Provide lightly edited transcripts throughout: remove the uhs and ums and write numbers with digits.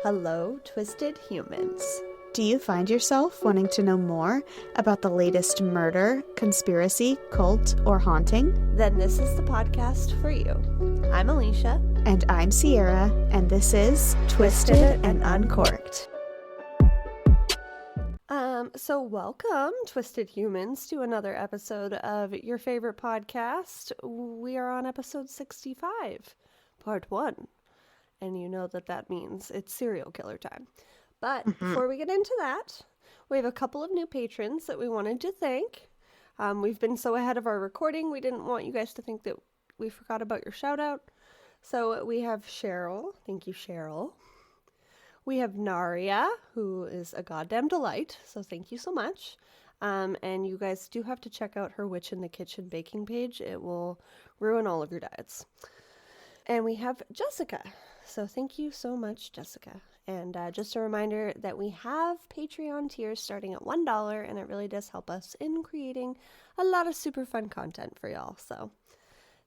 Hello, twisted humans. Do you find yourself wanting to know more about the latest murder, conspiracy, cult, or haunting? Then this is the podcast for you. I'm Alecia. And I'm Sierra, and this is Twisted and Uncorked. So welcome, twisted humans, to another episode of your favorite podcast. We are on episode 65, part 1. And you know that means it's serial killer time. But before we get into that, we have a couple of new patrons that we wanted to thank. We've been so ahead of our recording, we didn't want you guys to think that we forgot about your shout out. So we have Cheryl. Thank you, Cheryl. We have Naria, who is a goddamn delight. So thank you so much. And you guys do have to check out her Witch in the Kitchen baking page. It will ruin all of your diets. And we have Jessica. So thank you so much, Jessica. And just a reminder that we have Patreon tiers starting at $1, and it really does help us in creating a lot of super fun content for y'all. So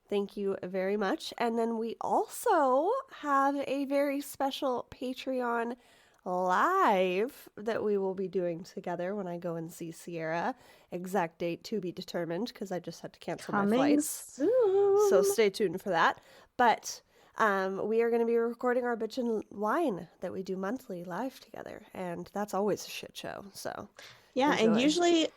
thank you very much. And then we also have a very special Patreon live that we will be doing together when I go and see Sierra. Exact date to be determined, because I just had to cancel my flights. Soon. So stay tuned for that. But we are going to be recording our Bitch and Wine that we do monthly live together, and that's always a shit show. So yeah, enjoy. and usually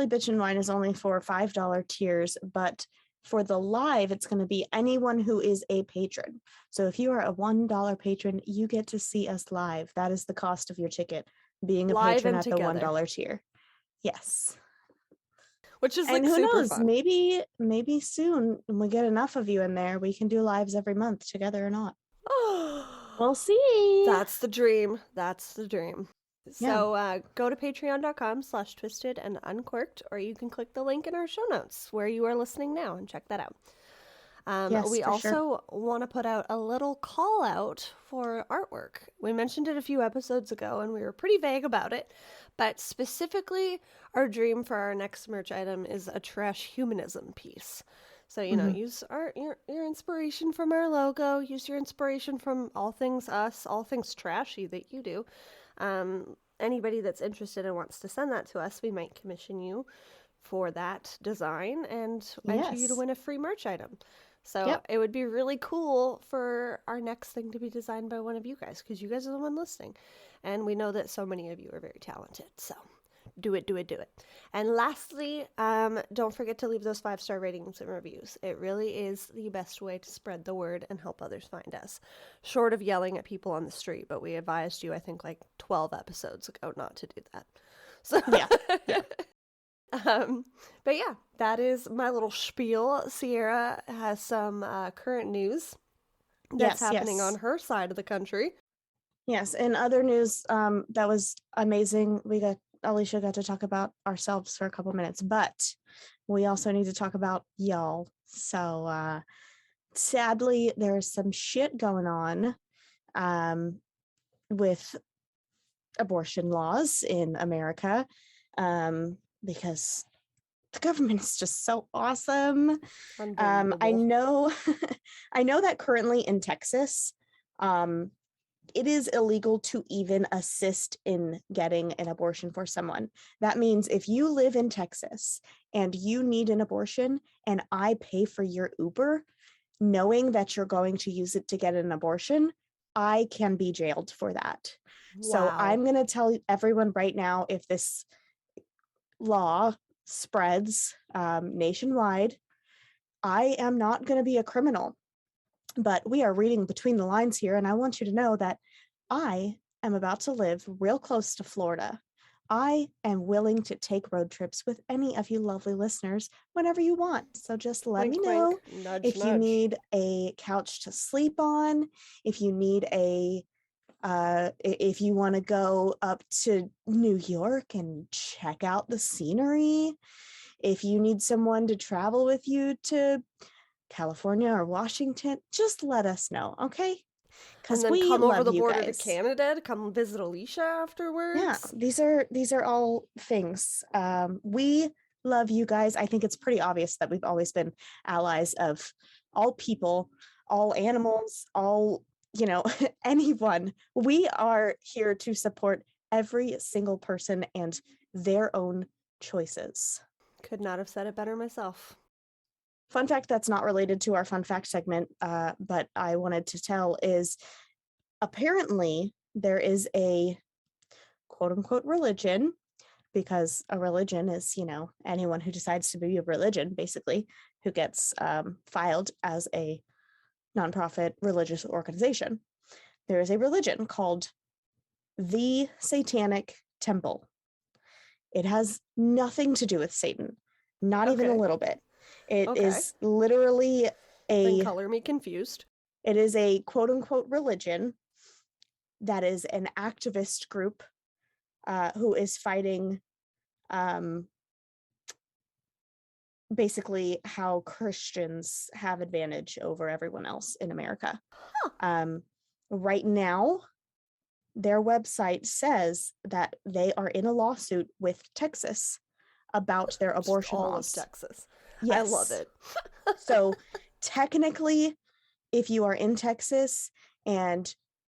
Bitch and Wine is only for $5 tiers, but for the live, it's going to be anyone who is a patron. So if you are a $1 patron, you get to see us live. That is the cost of your ticket, being a Live patron and at together. the $1 tier. Yes. Which is And like who super knows, fun. maybe soon when we get enough of you in there, we can do lives every month together or not. We'll see. That's the dream. That's the dream. Yeah. So go to patreon.com/twisted and uncorked, or you can click the link in our show notes where you are listening now and check that out. Yes, we for also sure. want to put out a little call out for artwork. We mentioned it a few episodes ago and we were pretty vague about it, but specifically our dream for our next merch item is a trash humanism piece. So, you know, use your inspiration from our logo, use your inspiration from all things us, all things trashy that you do. Anybody that's interested and wants to send that to us, we might commission you for that design and enter you to win a free merch item. So It would be really cool for our next thing to be designed by one of you guys, because you guys are the one listening. And we know that so many of you are very talented. So do it. And lastly, don't forget to leave those 5-star ratings and reviews. It really is the best way to spread the word and help others find us. Short of yelling at people on the street, but we advised you, I think, like 12 episodes ago not to do that. So Yeah. But yeah, that is my little spiel. Sierra has some current news that's happening on her side of the country. Yes, in other news, that was amazing. Alecia got to talk about ourselves for a couple minutes, but we also need to talk about y'all. So sadly, there's some shit going on with abortion laws in America, because the government is just so awesome. I know I know that currently in Texas, it is illegal to even assist in getting an abortion for someone. That means if you live in Texas and you need an abortion and I pay for your Uber, knowing that you're going to use it to get an abortion, I can be jailed for that. Wow. So I'm going to tell everyone right now, if this law spreads nationwide, I am not going to be a criminal. But we are reading between the lines here, and I want you to know that I am about to live real close to Florida. I am willing to take road trips with any of you lovely listeners whenever you want. So just let me know if you need a couch to sleep on, if you need if you want to go up to New York and check out the scenery, if you need someone to travel with you to California or Washington, just let us know, okay? Because we come over the border to Canada to come visit Alecia afterwards. Yeah, these are all things. We love you guys. I think it's pretty obvious that we've always been allies of all people, all animals, all anyone. We are here to support every single person and their own choices. Could not have said it better myself. Fun fact that's not related to our fun fact segment, but I wanted to tell is apparently there is a quote unquote religion, because a religion is, anyone who decides to be a religion, basically, who gets filed as a nonprofit religious organization. There is a religion called the Satanic Temple. It has nothing to do with Satan, not even a little bit. It is literally Then color me confused. It is a quote unquote religion that is an activist group who is fighting basically how Christians have advantage over everyone else in America. Right now, their website says that they are in a lawsuit with Texas about their abortion laws. All of Texas. Yes. I love it. So technically, if you are in Texas and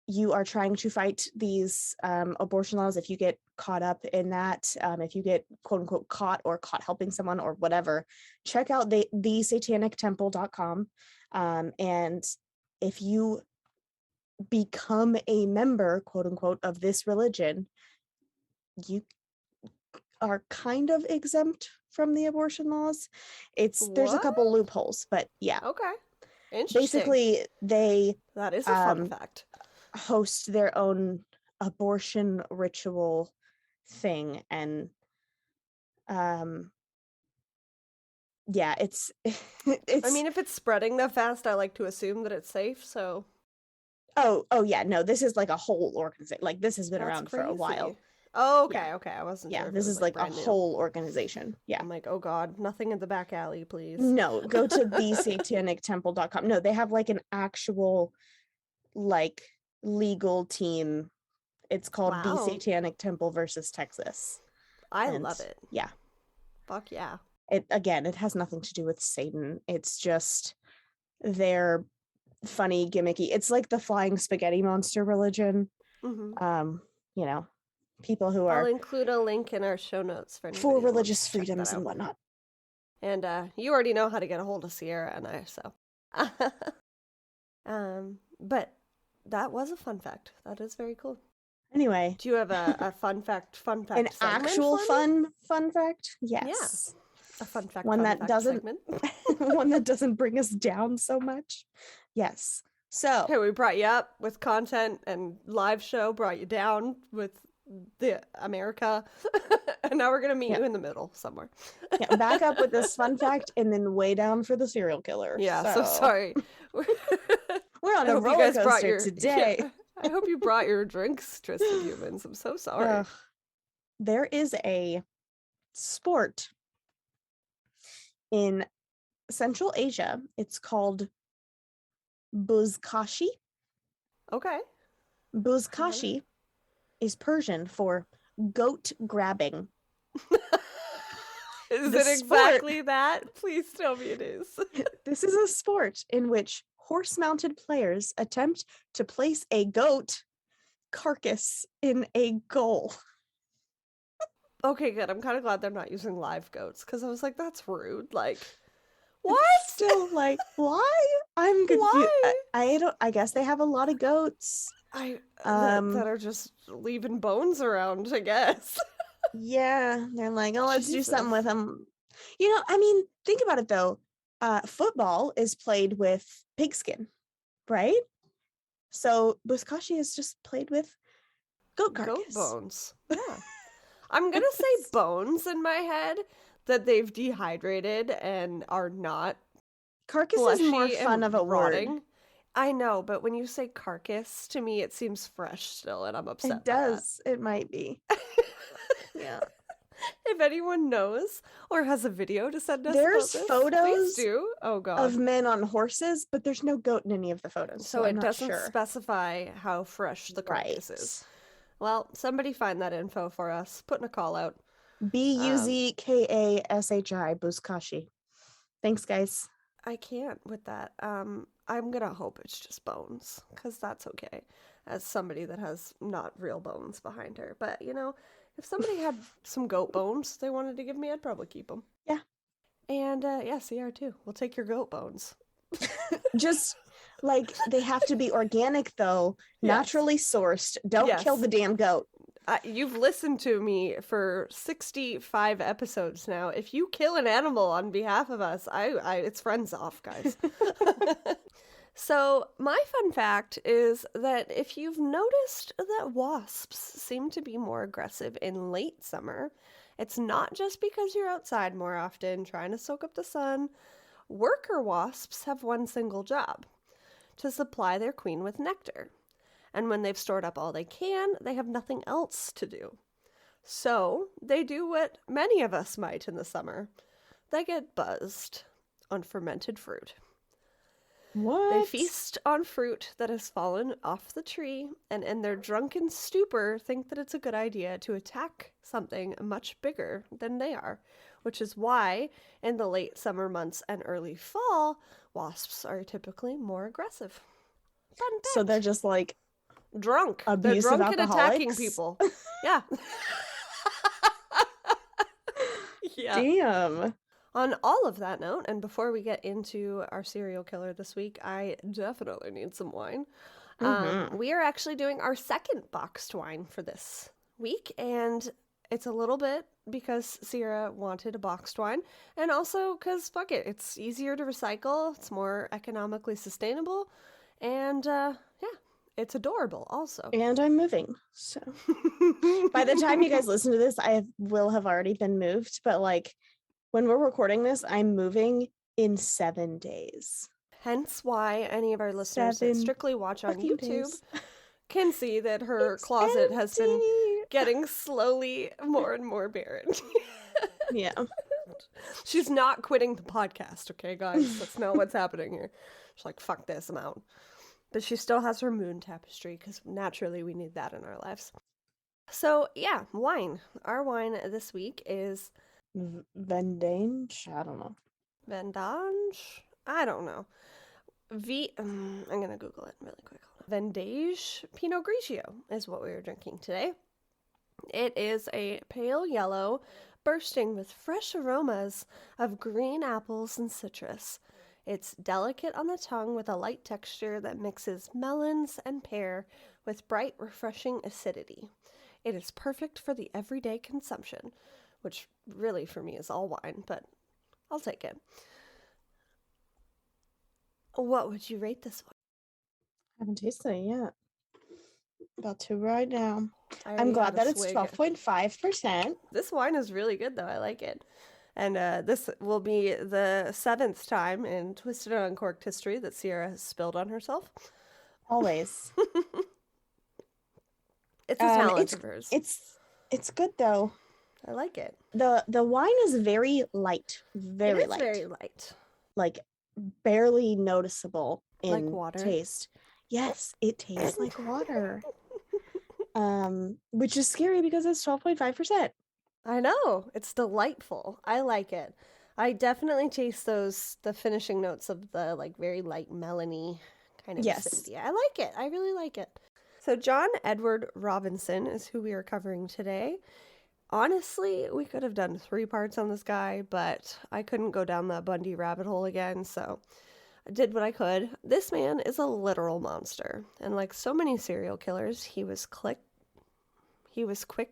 you are trying to fight these abortion laws, if you get caught up in that, if you get quote unquote caught helping someone or whatever, check out the satanictemple.com. And if you become a member, quote unquote, of this religion, you are kind of exempt from the abortion laws. There's a couple loopholes, but yeah. Okay. Interesting. Basically, that is a fun fact. Host their own abortion ritual thing, and yeah, it's I mean, if it's spreading that fast, I like to assume that it's safe, so oh yeah, no, this is like a whole organization. Like, this has been around for a while. Oh, okay, I wasn't sure. Yeah, this is like a whole organization. Yeah. I'm like, oh god, nothing in the back alley, please. No, go to thesatanictemple.com. No, they have like an actual like legal team. It's called The Satanic Temple versus Texas. I love it. Yeah. Fuck yeah. It has nothing to do with Satan. It's just their funny, gimmicky. It's like the flying spaghetti monster religion. Mm-hmm. People who are... I'll include a link in our show notes for religious freedoms and whatnot. And you already know how to get a hold of Sierra and I, so. But that was a fun fact. That is very cool. Anyway. Do you have a fun fact An actual fun fact? Yes. Yeah. A fun fact one that doesn't segment. one that doesn't bring us down so much. Yes. So okay, we brought you up with content and live show, brought you down with the America, and now we're gonna meet you in the middle somewhere. Yeah, back up with this fun fact and then way down for the serial killer. Yeah, so sorry. We're on a roller coaster today. Yeah, I hope you brought your drinks, Twisted Humans. I'm so sorry. There is a sport in Central Asia. It's called Buzkashi. Okay. Buzkashi is Persian for goat grabbing. Is it exactly that? Please tell me it is. This is a sport in which horse-mounted players attempt to place a goat carcass in a goal. Okay, good. I'm kind of glad they're not using live goats, because I was like, that's rude. Like, what? Still, like, why? I'm confused. Why? I guess they have a lot of goats. That are just leaving bones around, I guess. Yeah, they're like, oh, let's do something with them. I mean, think about it though. Football is played with pigskin, right? So Buzkashi is just played with goat carcass. Goat bones. Yeah. I'm gonna say bones in my head that they've dehydrated and are not. Carcass is more fun of a word. I know, but when you say carcass, to me it seems fresh still, and I'm upset. It does. It might be. Yeah. If anyone knows or has a video to send us, there's photos of men on horses, but there's no goat in any of the photos. So it doesn't specify how fresh the carcass is. Well, somebody find that info for us. Put in a call out. Buzkashi, Buzkashi. Thanks, guys. I can't with that. I'm gonna hope it's just bones, because that's okay, as somebody that has not real bones behind her. But, you know, if somebody had some goat bones they wanted to give me, I'd probably keep them. Yeah. And, yeah, CR too. We'll take your goat bones. Just like they have to be organic though, Yes. naturally sourced. Don't kill Yes. the damn goat. You've listened to me for 65 episodes now. If you kill an animal on behalf of us, it's friends off, guys. So, my fun fact is that if you've noticed that wasps seem to be more aggressive in late summer, it's not just because you're outside more often trying to soak up the sun. Worker wasps have one single job: to supply their queen with nectar. And when they've stored up all they can, they have nothing else to do. So they do what many of us might in the summer. They get buzzed on fermented fruit. What? They feast on fruit that has fallen off the tree, and in their drunken stupor think that it's a good idea to attack something much bigger than they are, which is why in the late summer months and early fall, wasps are typically more aggressive. Fun fact. So they're just like drunk. abusive They're drunk and attacking alcoholics? people. Yeah. Yeah. Damn. On all of that note, and before we get into our serial killer this week, I definitely need some wine. We are actually doing our second boxed wine for this week, and it's a little bit because Sierra wanted a boxed wine, and also because, fuck it, it's easier to recycle, it's more economically sustainable, and yeah, it's adorable also. And I'm moving. So by the time you guys listen to this, I will have already been moved. But like when we're recording this, I'm moving in 7 days. Hence why any of our listeners that 7 strictly watch on fucking YouTube days. can see that her It's closet has been empty. getting slowly more and more barren. Yeah. She's not quitting the podcast, okay, guys? That's not what's happening here. She's like, fuck this, I'm out. But she still has her moon tapestry, because naturally we need that in our lives. So, yeah, wine. Our wine this week is Vendange? I don't know. Vendange? I don't know. I'm going to Google it really quick. Vendange Pinot Grigio is what we are drinking today. It is a pale yellow, bursting with fresh aromas of green apples and citrus. It's delicate on the tongue with a light texture that mixes melons and pear with bright, refreshing acidity. It is perfect for the everyday consumption, which really for me is all wine, but I'll take it. What would you rate this one? I haven't tasted it yet. About to right now. I I'm already glad had a that it's swig. 12.5%. This wine is really good, though. I like it. And this will be the 7th time in Twisted and Uncorked history that Sierra has spilled on herself. Always. It's a talent of hers. It's good though. I like it. The wine is very light. Very light. Very light. Like barely noticeable in Like water. taste. Yes, it tastes like water. Which is scary because it's 12.5%. I know. It's delightful. I like it. I definitely taste the finishing notes of the like very light melony kind of acidity. I like it. I really like it. So John Edward Robinson is who we are covering today. Honestly, we could have done 3 parts on this guy, but I couldn't go down the Bundy rabbit hole again, so I did what I could. This man is a literal monster, and like so many serial killers, he was quick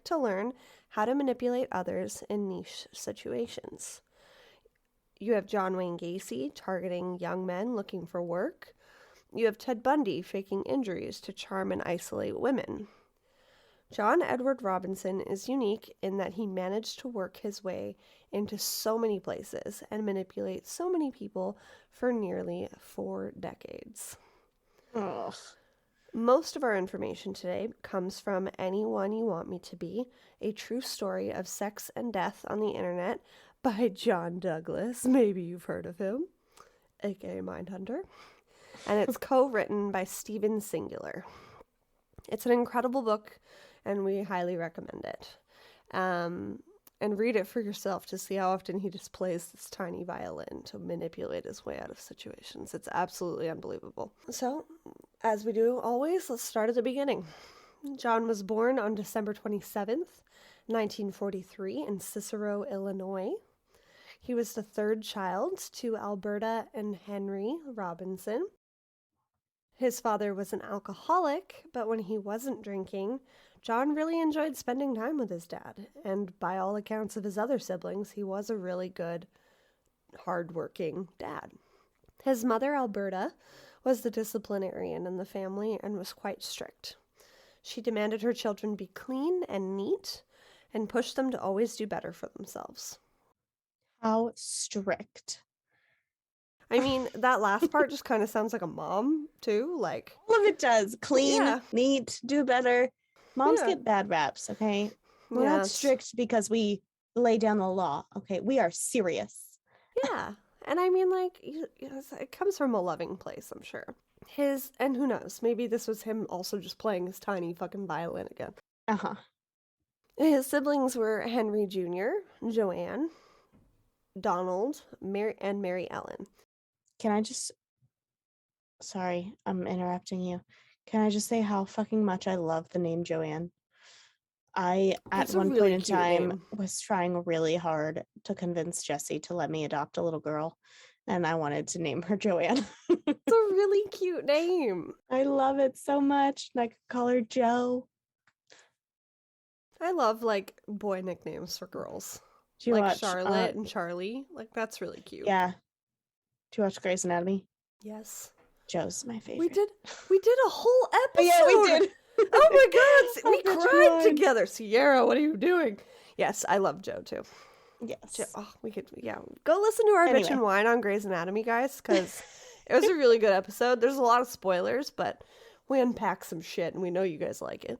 to learn how to manipulate others in niche situations. You have John Wayne Gacy targeting young men looking for work. You have Ted Bundy faking injuries to charm and isolate women. John Edward Robinson is unique in that he managed to work his way into so many places and manipulate so many people for nearly 4 decades. Ugh. Most of our information today comes from Anyone You Want Me to Be, a true story of sex and death on the internet by John Douglas. Maybe you've heard of him, aka Mindhunter. And it's co-written by Stephen Singular. It's an incredible book, and we highly recommend it. and read it for yourself to see how often he displays this tiny violin to manipulate his way out of situations. It's absolutely unbelievable. So, as we do always, let's start at the beginning. John was born on December 27th, 1943 in Cicero, Illinois. He was the third child to Alberta and Henry Robinson. His father was an alcoholic, but when he wasn't drinking, John really enjoyed spending time with his dad. And by all accounts of his other siblings, he was a really good, hardworking dad. His mother, Alberta, was the disciplinarian in the family and was quite strict. She demanded her children be clean and neat and pushed them to always do better for themselves. How strict. I mean, that last part just kind of sounds like a mom, too. Like, all of it does. Clean, yeah. neat, do better. Moms Yeah. get bad raps, okay? We're not Yes. strict because we lay down the law, okay? We are serious. Yeah. And I mean, like, it comes from a loving place, I'm sure. And who knows, maybe this was him also just playing his tiny fucking violin again. Uh-huh. His siblings were Henry Jr., Joanne, Donald, and Mary Ellen. Can I just... Sorry, I'm interrupting you. Can I just say how fucking much I love the name Joanne? I, at one point in time, was trying really hard to convince Jessie to let me adopt a little girl, and I wanted to name her Joanne. It's a really cute name. I love it so much. And I could call her Jo. I love, like, boy nicknames for girls. Do you like watch Charlotte and Charlie. Like, that's really cute. Yeah. Do you watch Grey's Anatomy? Yes. Jo's my favorite. We did a whole episode. Yeah, we did. Oh my god, we bet you cried would. together. Sierra, what are you doing? Yes, I love Jo too. Yes. We could, go listen to our Anyway. Bitch and Wine on Grey's Anatomy, guys, because it was a really good episode. There's a lot of spoilers, but we unpack some shit, and we know you guys like it.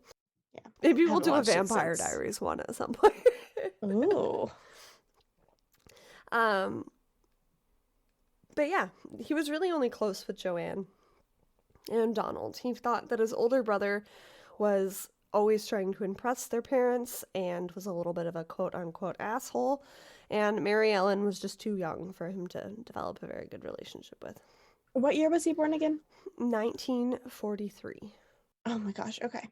Yeah. Maybe we'll Haven't do a watched it Vampire since. Diaries one at some point. Ooh. But yeah, he was really only close with Joanne and Donald. He thought that his older brother was always trying to impress their parents and was a little bit of a quote-unquote asshole, and Mary Ellen was just too young for him to develop a very good relationship with. What year was he born again? 1943. Oh my gosh, okay.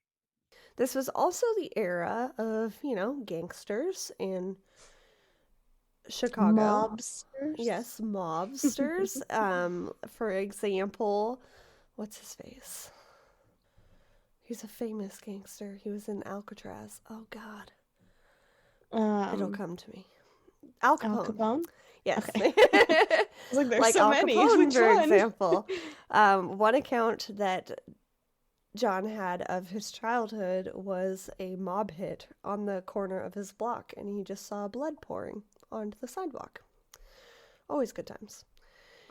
This was also the era of, gangsters in Chicago. Mobsters? Yes, mobsters. For example, what's his face? He's a famous gangster. He was in Alcatraz. Oh God, it'll come to me. Al Capone. Al Capone? Yes. Okay. I was like, there's so Al many. Capone, Which for one? example. One account that John had of his childhood was a mob hit on the corner of his block, and he just saw blood pouring onto the sidewalk. Always good times.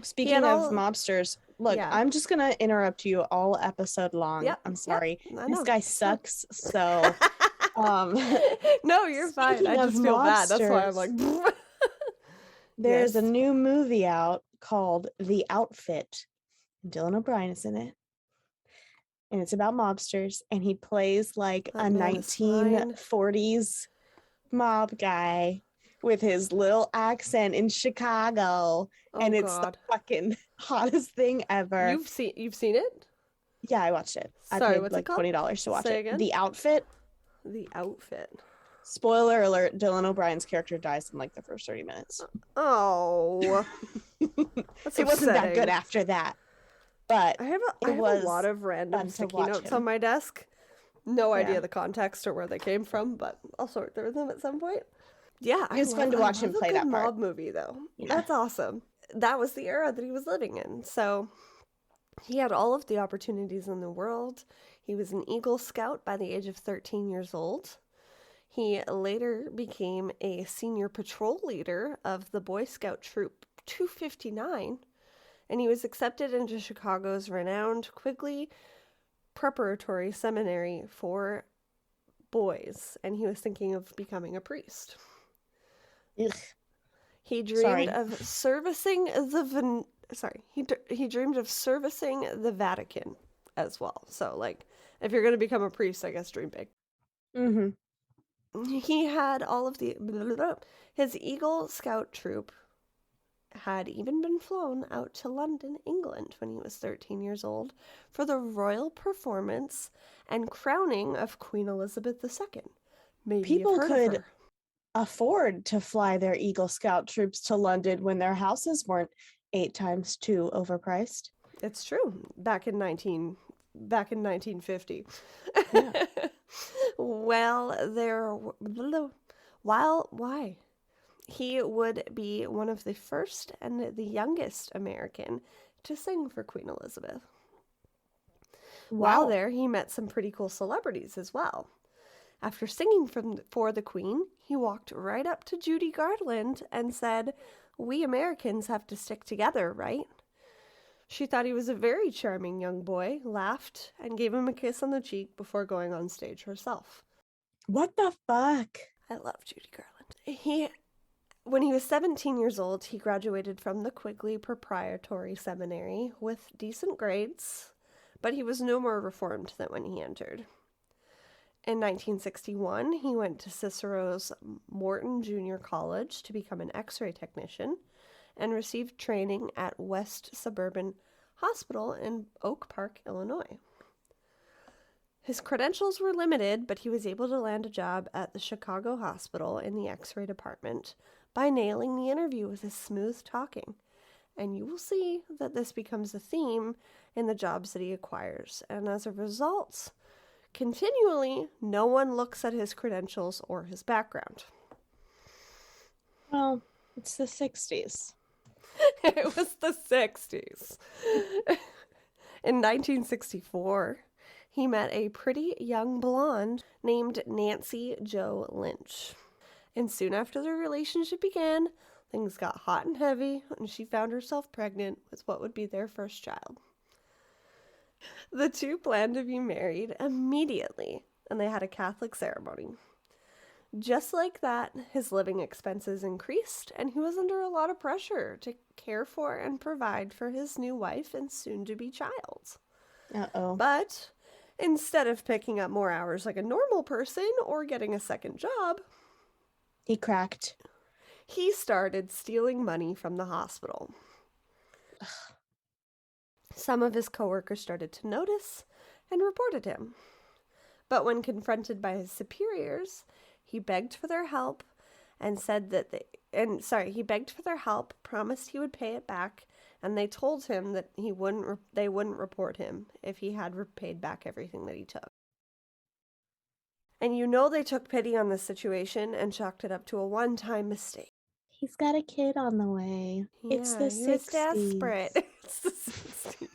Speaking of mobsters, look, Yeah. I'm just gonna interrupt you all episode long. Yep, I'm sorry. I This know. guy sucks. So, No, you're fine. Speaking I of just feel bad. That's why I'm mobsters, like. there's Yes. a new movie out called The Outfit. Dylan O'Brien is in it. And it's about mobsters, and he plays like That a man is mine. 1940s mob guy with his little accent in Chicago. Oh And it's God. the fucking hottest thing ever. You've seen it? Yeah, I watched it. Sorry, I paid what's it like called? $20 to watch Say it. again? The Outfit. The Outfit. Spoiler alert, Dylan O'Brien's character dies in like the first 30 minutes. Oh. That's It wasn't that upsetting. good after that. But I have It a was lot of random fun to sticky watch notes him. on my desk. No idea Yeah. the context or where they came from, but I'll sort through them at some point. Yeah, It was fun to watch him play that part. mob movie though. Yeah. That's awesome. That was the era that he was living in. So he had all of the opportunities in the world. He was an Eagle Scout by the age of 13 years old. He later became a senior patrol leader of the Boy Scout Troop 259, and he was accepted into Chicago's renowned Quigley Preparatory Seminary for boys, and he was thinking of becoming a priest. ugh, He dreamed of servicing the he dreamed of servicing the Vatican as well. So, like, if you're going to become a priest, I guess dream big. mm-hmm. He had all of his Eagle Scout troop had even been flown out to London, England when he was 13 years old for the royal performance and crowning of Queen Elizabeth II. Maybe you've People heard of could her. afford to fly their Eagle Scout troops to London when their houses weren't 8 times too overpriced. It's true. Back in 1950. Yeah. Why? He would be one of the first and the youngest American to sing for Queen Elizabeth. Wow. While there, he met some pretty cool celebrities as well. After singing for the Queen, he walked right up to Judy Garland and said, "We Americans have to stick together, right?" She thought he was a very charming young boy, laughed, and gave him a kiss on the cheek before going on stage herself. What the fuck? I love Judy Garland. When he was 17 years old, he graduated from the Quigley Preparatory Seminary with decent grades, but he was no more reformed than when he entered. In 1961, he went to Cicero's Morton Junior College to become an X-ray technician and received training at West Suburban Hospital in Oak Park, Illinois. His credentials were limited, but he was able to land a job at the Chicago Hospital in the X-ray department by nailing the interview with his smooth talking. And you will see that this becomes a theme in the jobs that he acquires. And as a result, continually, no one looks at his credentials or his background. Well, it's the 60s. It was the 60s. In 1964, he met a pretty young blonde named Nancy Jo Lynch. And soon after their relationship began, things got hot and heavy, and she found herself pregnant with what would be their first child. The two planned to be married immediately, and they had a Catholic ceremony. Just like that, his living expenses increased, and he was under a lot of pressure to care for and provide for his new wife and soon-to-be child. Uh-oh. But instead of picking up more hours like a normal person or getting a second job, he cracked. He started stealing money from the hospital. Some of his coworkers started to notice and reported him. But when confronted by his superiors, he begged for their help and said that he begged for their help, promised he would pay it back, and they told him that they wouldn't report him if he had paid back everything that he took. And they took pity on this situation and chalked it up to a one-time mistake. He's got a kid on the way. Yeah, It's the 60s. He was desperate. It's the 60s.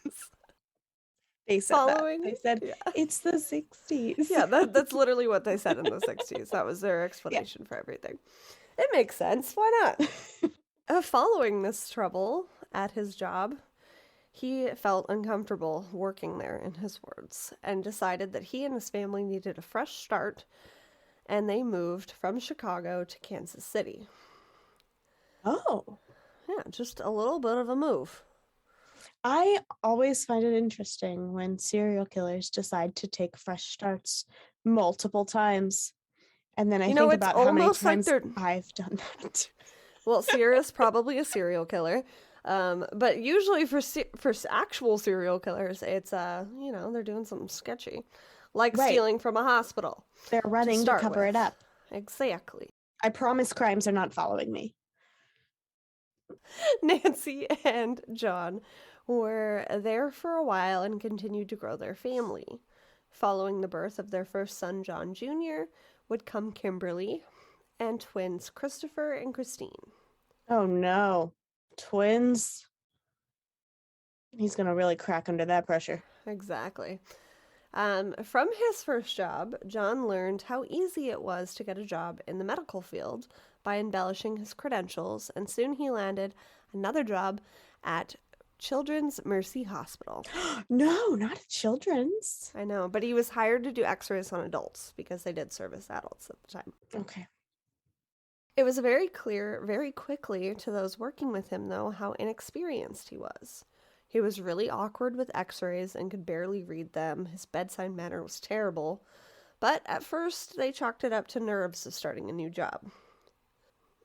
They said Following, that. They said, yeah. It's the 60s. Yeah, that's literally what they said in the 60s. That was their explanation for everything. It makes sense. Why not? Following this trouble at his job, he felt uncomfortable working there, in his words, and decided that he and his family needed a fresh start, and they moved from Chicago to Kansas City. Oh. Yeah, just a little bit of a move. I always find it interesting when serial killers decide to take fresh starts multiple times. And then I think about how many times I've done that. Well, Sierra's probably a serial killer. But usually for actual serial killers, it's, they're doing something sketchy. Like stealing from a hospital. They're running to cover it up. Exactly. I promise crimes are not following me. Nancy and John were there for a while and continued to grow their family. Following the birth of their first son, John Jr., would come Kimberly and twins Christopher and Christine. Oh no. Twins. He's going to really crack under that pressure. Exactly. From his first job, John learned how easy it was to get a job in the medical field by embellishing his credentials, and soon he landed another job at Children's Mercy Hospital. No, not at Children's. I know, but he was hired to do x-rays on adults because they did service adults at the time. Okay. It was very clear very quickly to those working with him, though, how inexperienced he was. He was really awkward with x-rays and could barely read them. His bedside manner was terrible. But at first, they chalked it up to nerves of starting a new job.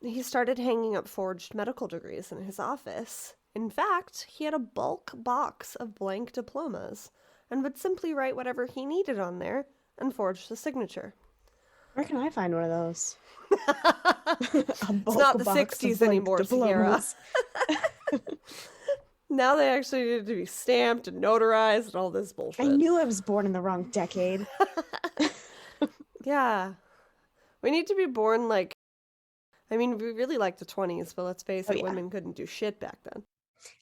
He started hanging up forged medical degrees in his office. In fact, he had a bulk box of blank diplomas and would simply write whatever he needed on there and forge the signature. Where can I find one of those? It's not the 60s anymore, Sierra. Now they actually needed to be stamped and notarized and all this bullshit. I knew I was born in the wrong decade. Yeah. We need to be born we really like the 20s, but let's face it, women couldn't do shit back then.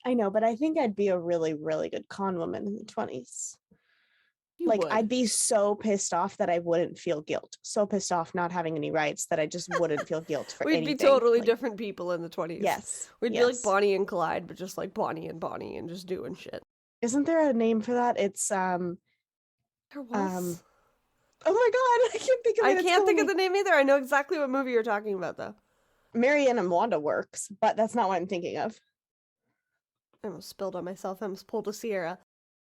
I know, but I think I'd be a really, really good con woman in the 20s. I'd be so pissed off that I wouldn't feel guilt. So pissed off not having any rights that I just wouldn't feel guilt for anything. We'd be totally different people in the 20s. Yes. We'd be like Bonnie and Clyde, but just like Bonnie and just doing shit. Isn't there a name for that? It's There was. Oh my god, I can't think of it. I can't think of the name either. I know exactly what movie you're talking about, though. Marianne and Wanda works, but that's not what I'm thinking of. I almost spilled on myself. I almost pulled a Sierra.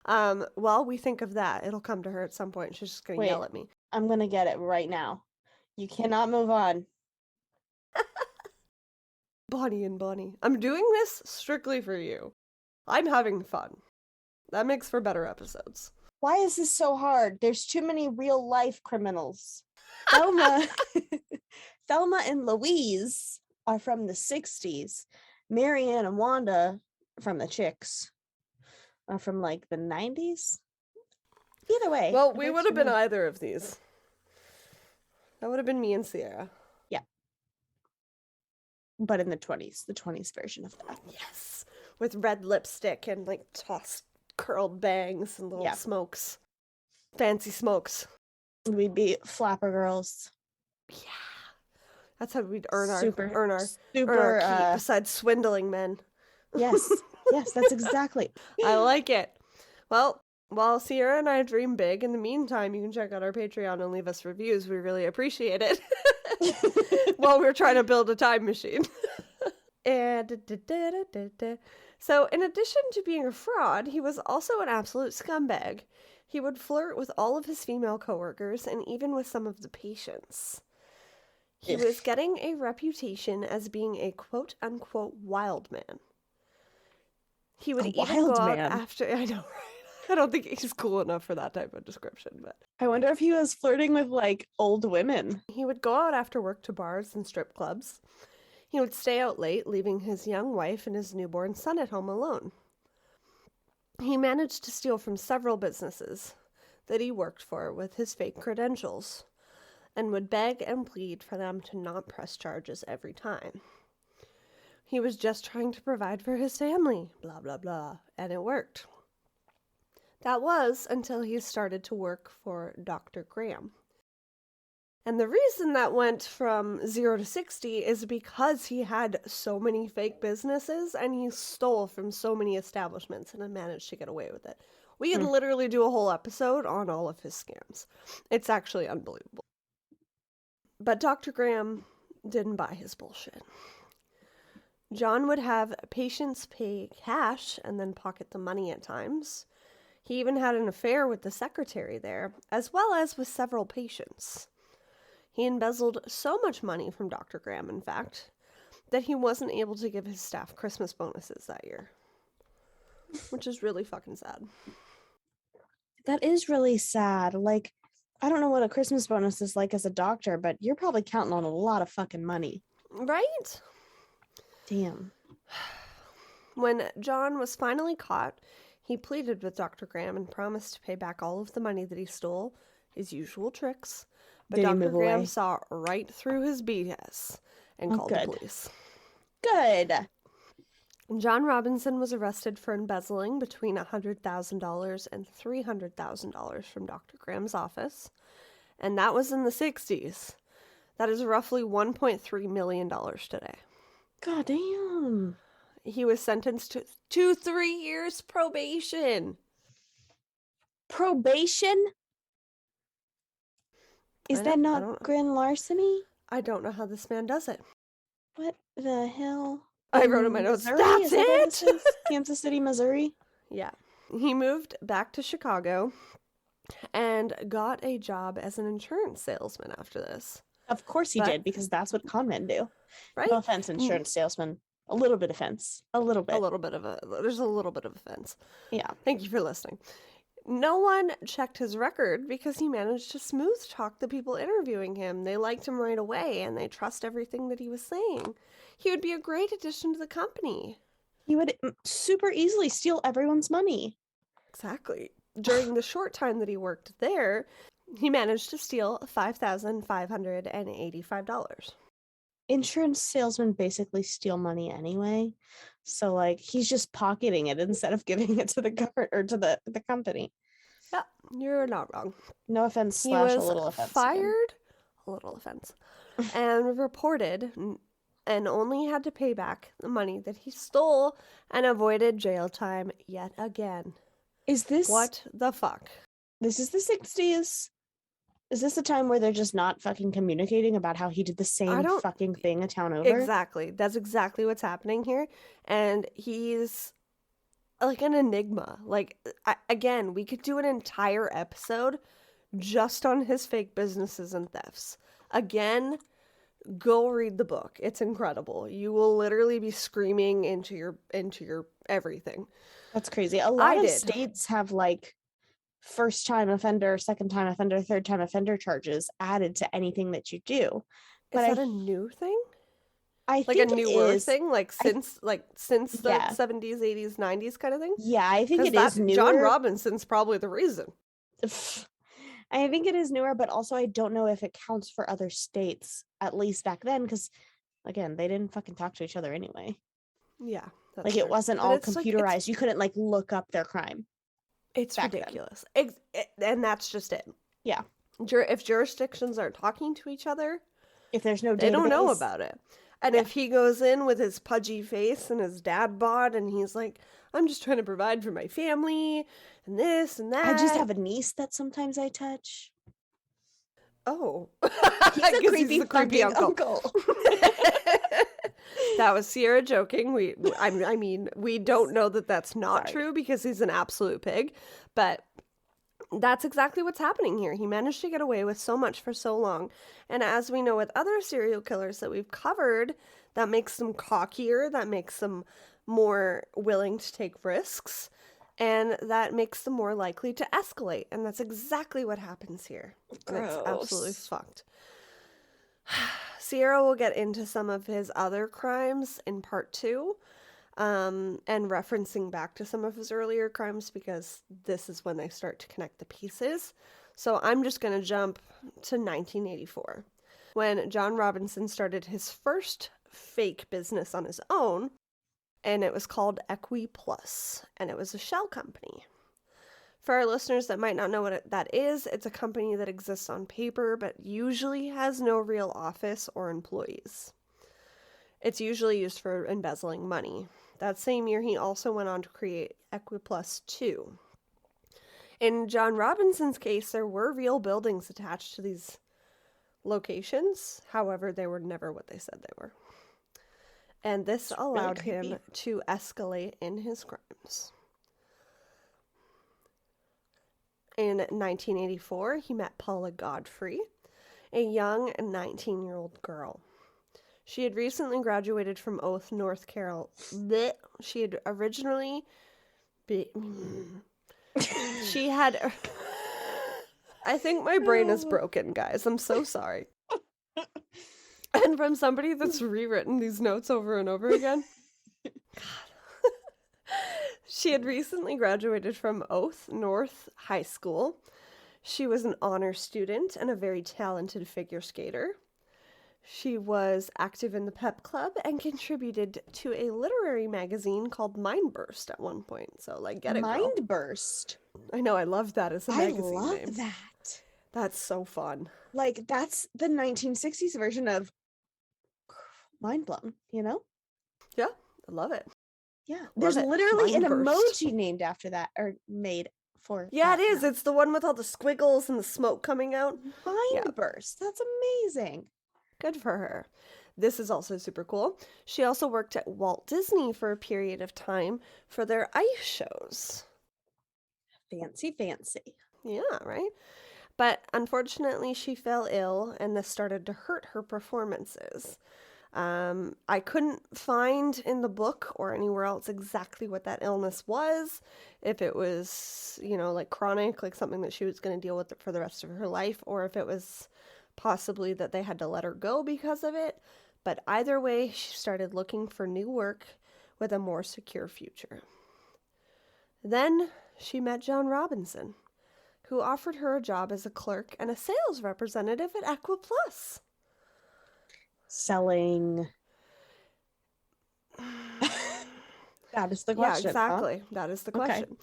Well, we think of that. It'll come to her at some point. She's just gonna yell at me. I'm gonna get it right now. You cannot move on. Bonnie and Bonnie. I'm doing this strictly for you. I'm having fun. That makes for better episodes. Why is this so hard? There's too many real life criminals. Thelma and Louise are from the 60s. Marianne and Wanda from the Chicks are from the 90s. Either way. Well, we would have been either of these. That would have been me and Sierra. Yeah. But in the 20s version of that. Yes. With red lipstick and tossed curled bangs and little smokes. Fancy smokes. We'd be flapper girls. Yeah. That's how we'd earn our keep besides swindling men. Yes. Yes, that's exactly. I like it. Well, while Sierra and I dream big, in the meantime, you can check out our Patreon and leave us reviews. We really appreciate it. While we're trying to build a time machine. So, in addition to being a fraud, he was also an absolute scumbag. He would flirt with all of his female coworkers and even with some of the patients. He was getting a reputation as being a quote-unquote wild man. He would even go out after... I know, right? I don't think he's cool enough for that type of description, but... I wonder if he was flirting with, old women. He would go out after work to bars and strip clubs. He would stay out late, leaving his young wife and his newborn son at home alone. He managed to steal from several businesses that he worked for with his fake credentials, and would beg and plead for them to not press charges every time. He was just trying to provide for his family, blah, blah, blah, and it worked. That was until he started to work for Dr. Graham. And the reason that went from 0 to 60 is because he had so many fake businesses and he stole from so many establishments and had managed to get away with it. We could literally do a whole episode on all of his scams. It's actually unbelievable. But Dr. Graham didn't buy his bullshit. John would have patients pay cash and then pocket the money at times. He even had an affair with the secretary there, as well as with several patients. He embezzled so much money from Dr. Graham, in fact, that he wasn't able to give his staff Christmas bonuses that year. Which is really fucking sad. That is really sad. I don't know what a Christmas bonus is like as a doctor, but you're probably counting on a lot of fucking money. Right? Damn. When John was finally caught, he pleaded with Dr. Graham and promised to pay back all of the money that he stole, his usual tricks. But Dr. Graham saw right through his BS and called the police. Good. John Robinson was arrested for embezzling between $100,000 and $300,000 from Dr. Graham's office, and that was in the 60s. That is roughly $1.3 million today. God damn. He was sentenced to 3 years probation. Probation? Is that not grand larceny? I don't know how this man does it. What the hell? I wrote in my notes, Missouri? That's it! Kansas City, Missouri? Yeah. He moved back to Chicago and got a job as an insurance salesman after this. Of course he did, because that's what con men do. Right? No offense, insurance salesman. A little bit offense. A little bit. There's a little bit of offense. Yeah. Thank you for listening. No one checked his record because he managed to smooth talk the people interviewing him. They liked him right away and they trust everything that he was saying. He would be a great addition to the company. He would super easily steal everyone's money. Exactly. During the short time that he worked there, he managed to steal $5,585. Insurance salesmen basically steal money anyway. So like he's just pocketing it instead of giving it to the government or to the company. Yeah, you're not wrong. No offense He slash a was little offense. fired, a little offense, and reported and only had to pay back the money that he stole and avoided jail time yet again. Is this what the fuck? This is the 60s. Is this the time where they're just not fucking communicating about how he did the same fucking thing a town over? Exactly. That's exactly what's happening here. And he's like an enigma. Like, again, we could do an entire episode just on his fake businesses and thefts. Again, go read the book. It's incredible. You will literally be screaming into your everything. That's crazy. A lot of states have like first-time offender, second-time offender, third-time offender charges added to anything that you do. But is that a new thing? I like think a newer thing, since the yeah. 70s, 80s, 90s kind of thing. Yeah, I think it is newer. John Robinson's probably the reason. I think it is newer, but also I don't know if it counts for other states, at least back then, because again, they didn't fucking talk to each other anyway. Yeah, that's like true. It wasn't all computerized. Like, you couldn't like look up their crime. It's ridiculous. And that's just it. Yeah. If jurisdictions aren't talking to each other, if there's no database, they don't know about it. And if he goes in with his pudgy face and his dad bod and he's like, I'm just trying to provide for my family and this and that. I just have a niece that sometimes I touch. Oh. He's a creepy uncle. That was Sierra joking. We don't know that that's not true because he's an absolute pig, but that's exactly what's happening here. He managed to get away with so much for so long. And as we know with other serial killers that we've covered, that makes them cockier, that makes them more willing to take risks, and that makes them more likely to escalate. And that's exactly what happens here. And it's absolutely fucked. Sierra will get into some of his other crimes in part 2, and referencing back to some of his earlier crimes because this is when they start to connect the pieces. So I'm just going to jump to 1984, when John Robinson started his first fake business on his own, and it was called Equi Plus, and it was a shell company. For our listeners that might not know what that is, it's a company that exists on paper, but usually has no real office or employees. It's usually used for embezzling money. That same year, he also went on to create Equi Plus 2. In John Robinson's case, there were real buildings attached to these locations. However, they were never what they said they were. And this allowed him to escalate in his crimes. In 1984, he met Paula Godfrey, a young 19-year-old girl. She had recently graduated from Oath, North Carolina. She had originally... She had... I think my brain is broken, guys. I'm so sorry. And from somebody that's rewritten these notes over and over again... God. She had recently graduated from Oath North High School. She was an honor student and a very talented figure skater. She was active in the pep club and contributed to a literary magazine called Mindburst at one point. So, like, get it, girl. Mindburst. I know, I love that as a magazine name. I love that. That's so fun. Like, that's the 1960s version of Mind Blown, you know? Yeah, I love it. Yeah, there's literally an emoji named after that, or made for. Yeah, it is. It's the one with all the squiggles and the smoke coming out. Mindburst. That's amazing. Good for her. This is also super cool. She also worked at Walt Disney for a period of time for their ice shows. Fancy, fancy. Yeah, right? But unfortunately, she fell ill, and this started to hurt her performances. I couldn't find in the book or anywhere else exactly what that illness was. If it was, like chronic, like something that she was going to deal with for the rest of her life, or if it was possibly that they had to let her go because of it. But either way, she started looking for new work with a more secure future. Then she met John Robinson, who offered her a job as a clerk and a sales representative at Aqua Plus. Selling. That is the question. Yeah, exactly. Huh? That is the question.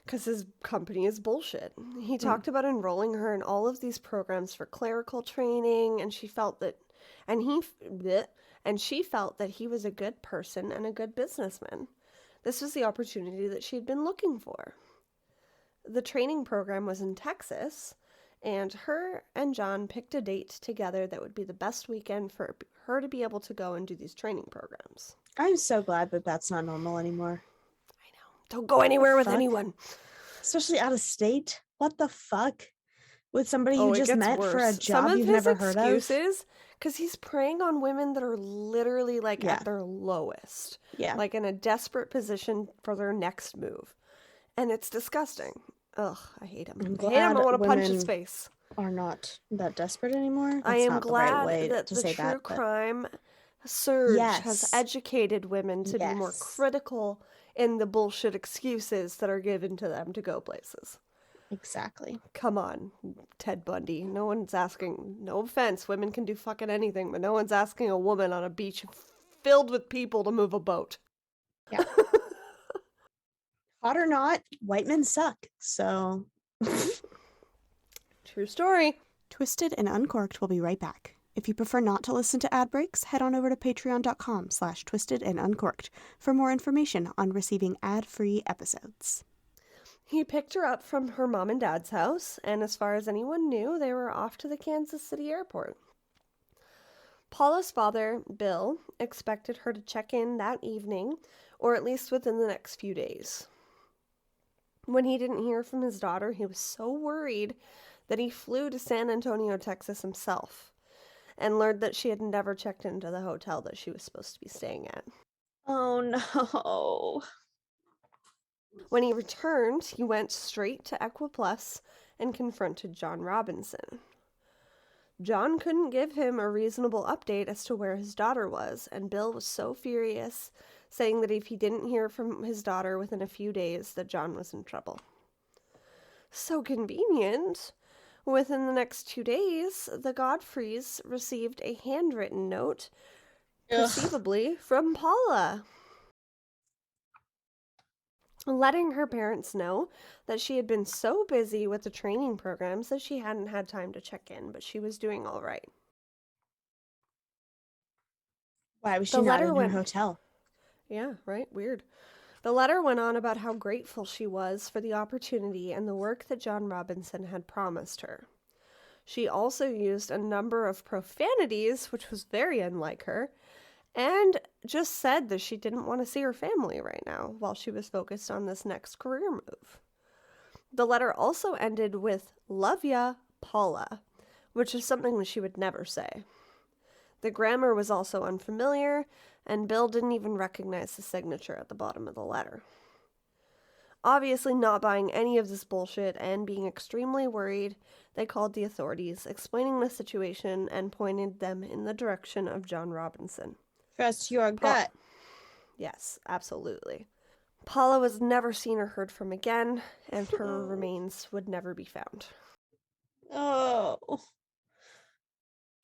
Because his company is bullshit. He talked about enrolling her in all of these programs for clerical training, and she felt that, and she felt that he was a good person and a good businessman. This was the opportunity that she'd been looking for. The training program was in Texas, and her and John picked a date together that would be the best weekend for her to be able to go and do these training programs. I'm so glad that that's not normal anymore. I know. Don't go anywhere with anyone. Especially out of state. What the fuck? With somebody you just met worse. for a job you've never heard of? Some of his excuses, because he's preying on women that are literally at their lowest. Yeah. Like in a desperate position for their next move. And it's disgusting. Ugh, I hate him. I hate him. I want to punch his face. Are not that desperate anymore. That's I am not glad the right way that to the say true that, crime surge has educated women to be more critical in the bullshit excuses that are given to them to go places. Exactly. Come on, Ted Bundy. No one's asking, no offense, women can do fucking anything, but no one's asking a woman on a beach filled with people to move a boat. Yeah. Hot or not, white men suck. So. True story. Twisted and Uncorked will be right back. If you prefer not to listen to ad breaks, head on over to patreon.com/twistedanduncorked for more information on receiving ad-free episodes. He picked her up from her mom and dad's house, and as far as anyone knew, they were off to the Kansas City airport. Paula's father, Bill, expected her to check in that evening, or at least within the next few days. When he didn't hear from his daughter, he was so worried that he flew to San Antonio, Texas himself, and learned that she had never checked into the hotel that she was supposed to be staying at. Oh no. When he returned, he went straight to Aqua Plus and confronted John Robinson. John couldn't give him a reasonable update as to where his daughter was, and Bill was so furious, saying that if he didn't hear from his daughter within a few days, that John was in trouble. So convenient. Within the next 2 days, the Godfreys received a handwritten note, perceivably from Paula, letting her parents know that she had been so busy with the training programs that she hadn't had time to check in, but she was doing all right. Why was she not in her hotel? Yeah, right? Weird. The letter went on about how grateful she was for the opportunity and the work that John Robinson had promised her. She also used a number of profanities, which was very unlike her, and just said that she didn't want to see her family right now while she was focused on this next career move. The letter also ended with, "Love ya, Paula," which is something that she would never say. The grammar was also unfamiliar, and Bill didn't even recognize the signature at the bottom of the letter. Obviously not buying any of this bullshit and being extremely worried, they called the authorities, explaining the situation and pointed them in the direction of John Robinson. Trust your gut. Yes, absolutely. Paula was never seen or heard from again, and her remains would never be found. Oh.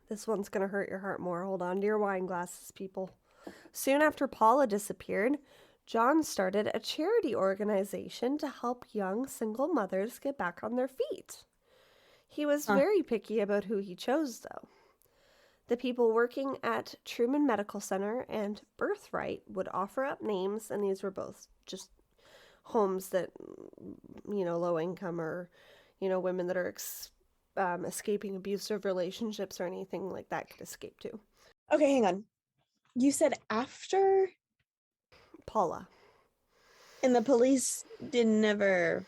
This one's gonna hurt your heart more. Hold on to your wine glasses, people. Soon after Paula disappeared, John started a charity organization to help young single mothers get back on their feet. He was very picky about who he chose, though. The people working at Truman Medical Center and Birthright would offer up names, and these were both just homes that, low income or, women that are escaping abusive relationships or anything like that could escape to. Okay, hang on. You said after Paula. And the police didn't ever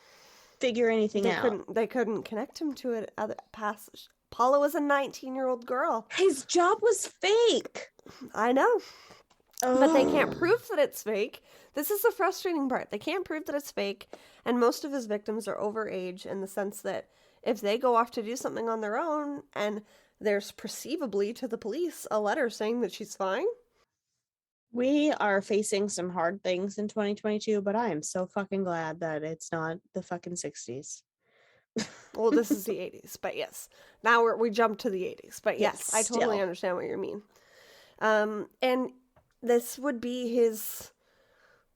figure anything out. They couldn't connect him to it past. Paula was a 19-year-old girl. His job was fake. I know. Oh. But they can't prove that it's fake. This is the frustrating part. They can't prove that it's fake, and most of his victims are overage in the sense that if they go off to do something on their own and there's perceivably to the police a letter saying that she's fine. We are facing some hard things in 2022, but I am so fucking glad that it's not the fucking 60s. Well, this is the 80s, but yes. Now we jump to the 80s, but yes, I totally still. understand what you mean. And this would be his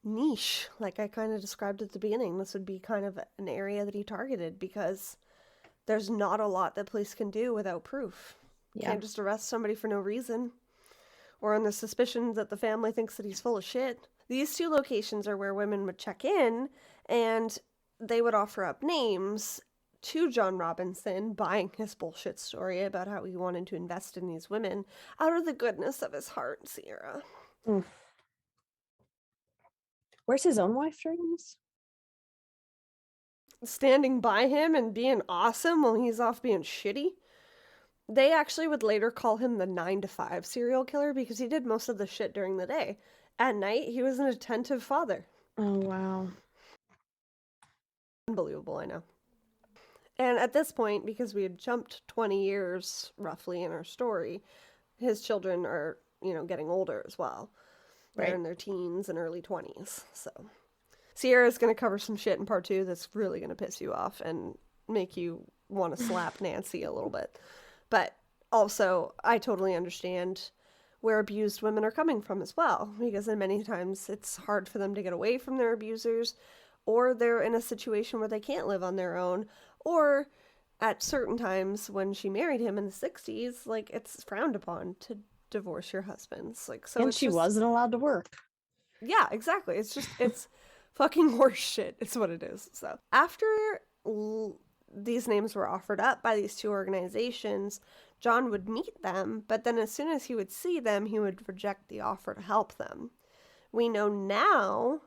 niche, like I kind of described at the beginning. This would be kind of an area that he targeted because there's not a lot that police can do without proof. You can't just arrest somebody for no reason or on the suspicion that the family thinks that he's full of shit. These two locations are where women would check in, and they would offer up names to John Robinson, buying his bullshit story about how he wanted to invest in these women out of the goodness of his heart, Sierra. Where's his own wife during this? Standing by him and being awesome while he's off being shitty. They actually would later call him the 9 to 5 serial killer because he did most of the shit during the day. At night, he was an attentive father. Oh, wow. Unbelievable, I know. And at this point, because we had jumped 20 years roughly in our story, his children are, getting older as well. They're in their teens and early 20s. So Sierra's going to cover some shit in part 2 that's really going to piss you off and make you want to slap Nancy a little bit. But also, I totally understand where abused women are coming from as well, because many times it's hard for them to get away from their abusers, or they're in a situation where they can't live on their own, or at certain times when she married him in the 60s, like, it's frowned upon to divorce your husbands. Like, so and she wasn't allowed to work. Yeah, exactly. It's fucking horse shit. It's what it is. So after these names were offered up by these two organizations, John would meet them, but then as soon as he would see them, he would reject the offer to help them. We know now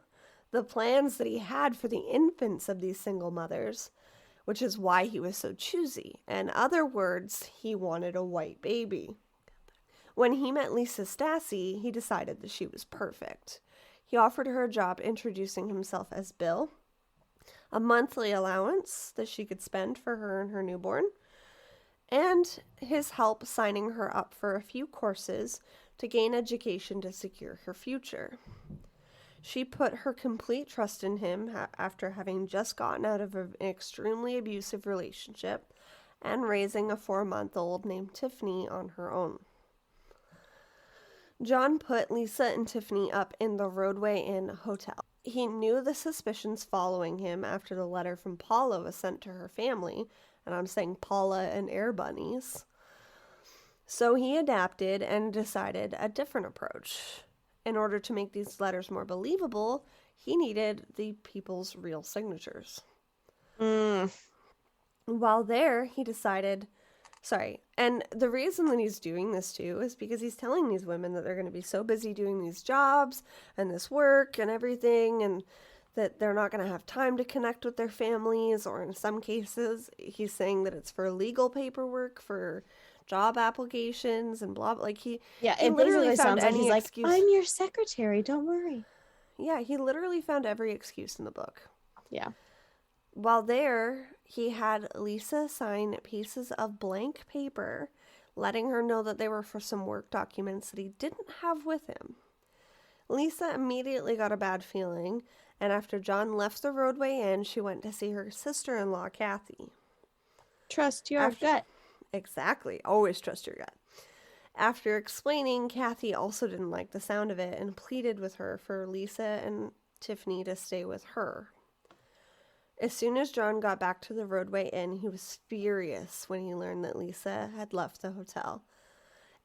the plans that he had for the infants of these single mothers, which is why he was so choosy. In other words, he wanted a white baby. When he met Lisa Stassi, he decided that she was perfect. He offered her a job introducing himself as Bill, a monthly allowance that she could spend for her and her newborn, and his help signing her up for a few courses to gain education to secure her future. She put her complete trust in him after having just gotten out of an extremely abusive relationship and raising a 4-month-old named Tiffany on her own. John put Lisa and Tiffany up in the Roadway Inn hotel. He knew the suspicions following him after the letter from Paula was sent to her family, and I'm saying Paula and Air Bunnies. So he adapted and decided a different approach. In order to make these letters more believable, he needed the people's real signatures. While there, he decided... and the reason that he's doing this too is because he's telling these women that they're going to be so busy doing these jobs and this work and everything, and that they're not going to have time to connect with their families, or in some cases, he's saying that it's for legal paperwork, for job applications and blah, like he literally sounds like he's excuse. Like, I'm your secretary, don't worry. Yeah, he literally found every excuse in the book. Yeah. While there, he had Lisa sign pieces of blank paper, letting her know that they were for some work documents that he didn't have with him. Lisa immediately got a bad feeling, and after John left the Roadway Inn, she went to see her sister-in-law, Kathy. Trust your gut. Exactly. Always trust your gut. After explaining, Kathy also didn't like the sound of it and pleaded with her for Lisa and Tiffany to stay with her. As soon as John got back to the Roadway Inn, he was furious when he learned that Lisa had left the hotel.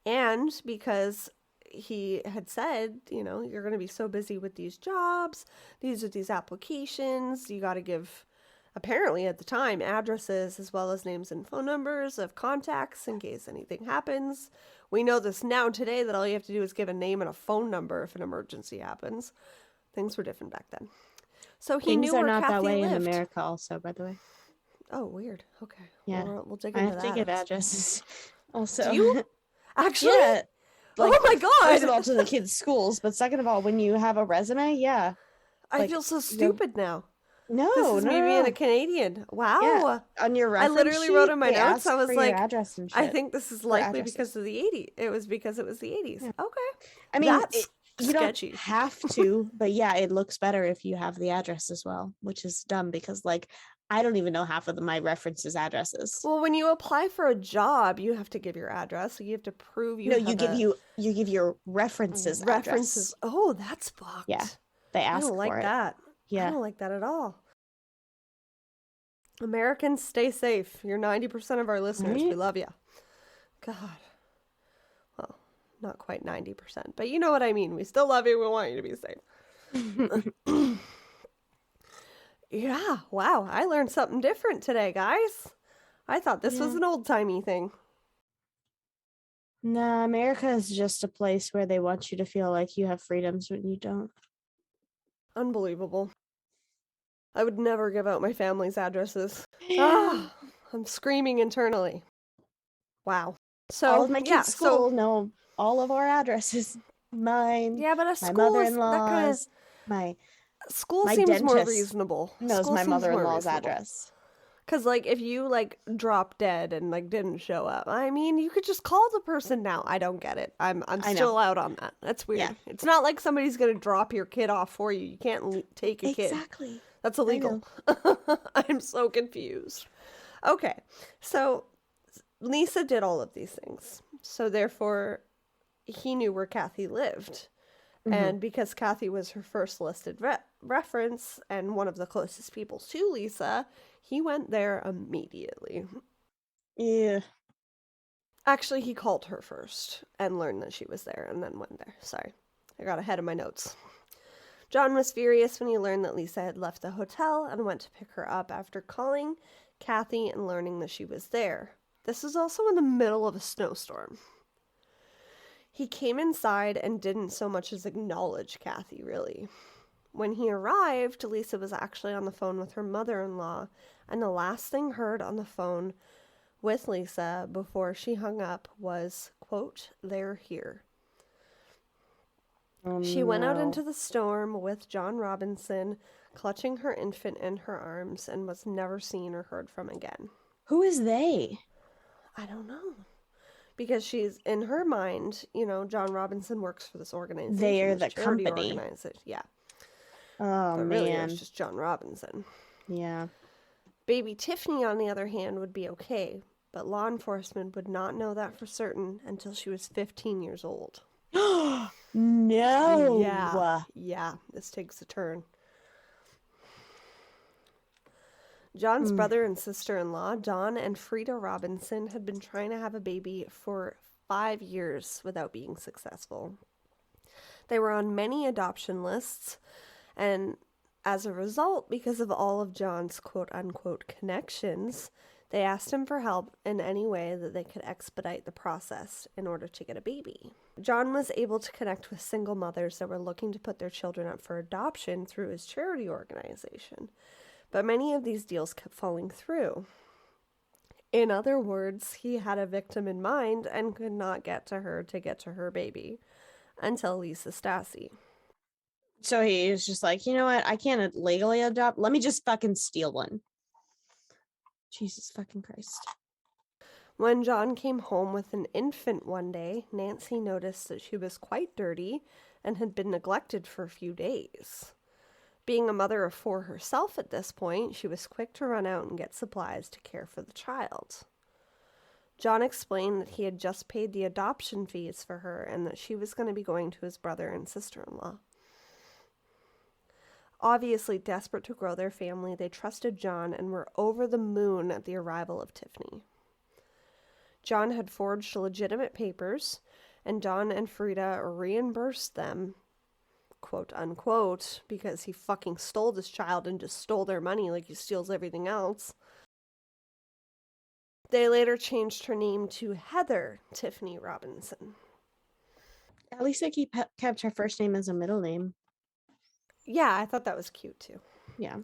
And because he had said, you're going to be so busy with these jobs, these applications, you got to give, apparently at the time, addresses as well as names and phone numbers of contacts in case anything happens. We know this now today that all you have to do is give a name and a phone number if an emergency happens. Things were different back then. So he Things knew are where not that Kathy way in lived. America also, by the way. Oh, weird. Okay. Yeah. We'll dig I into have that. to give addresses also. Do you? Actually? Yeah. Like, Oh my God. first of all, to the kids' schools, but second of all, when you have a resume, yeah. I Like, feel so you're- stupid now. No, This is me being a no. Canadian. Wow. Yeah. On your I reference literally sheet, wrote in my they notes, ask I was for like, your address and shit. I think this is likely addresses. because of the 80s. It was because it was the 80s. Yeah. Okay. I mean, That's you sketchy. don't have to, but yeah, it looks better if you have the address as well, which is dumb because, like, I don't even know half of my references addresses. Well, when you apply for a job, you have to give your address. So you have to prove you No, have you give your references references. address. Oh, that's fucked. Yeah, they I ask don't like for it. that. I Yeah. don't like that at all. Americans, stay safe. You're 90% of our listeners. We Right? love you. God. Well, not quite 90%, but you know what I mean. We still love you. We want you to be safe. Yeah, wow. I learned something different today, guys. I thought this was Yeah. an old-timey thing. No, America is just a place where they want you to feel like you have freedoms when you don't. Unbelievable. I would never give out my family's addresses. Ah, I'm screaming internally. Wow. So, all of my kids' yeah, school know all of our addresses. Mine, yeah, but a my school is that kind mother-in-law's, of school my seems more dentist reasonable. knows School my seems more mother-in-law's reasonable. address. Because, like, if you, like, drop dead and, like, didn't show up, I mean, you could just call the person now. I don't get it. I'm I know. still out on that. That's weird. Yeah. It's not like somebody's going to drop your kid off for you. You can't take a kid. Exactly. That's illegal. I'm so confused. Okay. So, Lisa did all of these things. So, therefore, he knew where Kathy lived. And because Kathy was her first listed reference and one of the closest people to Lisa, he went there immediately. Yeah. Actually, he called her first and learned that she was there and then went there. Sorry, I got ahead of my notes. John was furious when he learned that Lisa had left the hotel and went to pick her up after calling Kathy and learning that she was there. This was also in the middle of a snowstorm. He came inside and didn't so much as acknowledge Kathy, really. When he arrived, Lisa was actually on the phone with her mother-in-law, and the last thing heard on the phone with Lisa before she hung up was, quote, "They're here." She went out into the storm with John Robinson, clutching her infant in her arms, and was never seen or heard from again. Who is they? I don't know. Because she's, in her mind, you know, John Robinson works for this organization. They are this the charity company. Organization. Yeah. Oh, But man. really, it's just John Robinson. Yeah. Baby Tiffany, on the other hand, would be okay, but law enforcement would not know that for certain until she was 15 years old. No. Yeah, this takes a turn. John's brother and sister-in-law, Dawn and Freda Robinson, had been trying to have a baby for 5 years without being successful. They were on many adoption lists, and as a result, because of all of John's quote-unquote connections, they asked him for help in any way that they could expedite the process in order to get a baby. John was able to connect with single mothers that were looking to put their children up for adoption through his charity organization, but many of these deals kept falling through. In other words, he had a victim in mind and could not get to her baby until Lisa Stassi. So he was just like, you know what? I can't legally adopt. Let me just fucking steal one. Jesus fucking Christ. When John came home with an infant one day, Nancy noticed that she was quite dirty and had been neglected for a few days. Being a mother of 4 herself at this point, she was quick to run out and get supplies to care for the child. John explained that he had just paid the adoption fees for her and that she was going to be going to his brother and sister-in-law. Obviously desperate to grow their family, they trusted John and were over the moon at the arrival of Tiffany. John had forged legitimate papers, and Dawn and Freda reimbursed them, quote unquote, because he fucking stole this child and just stole their money like he steals everything else. They later changed her name to Heather Tiffany Robinson. At least they kept her first name as a middle name. Yeah, I thought that was cute too. Yeah.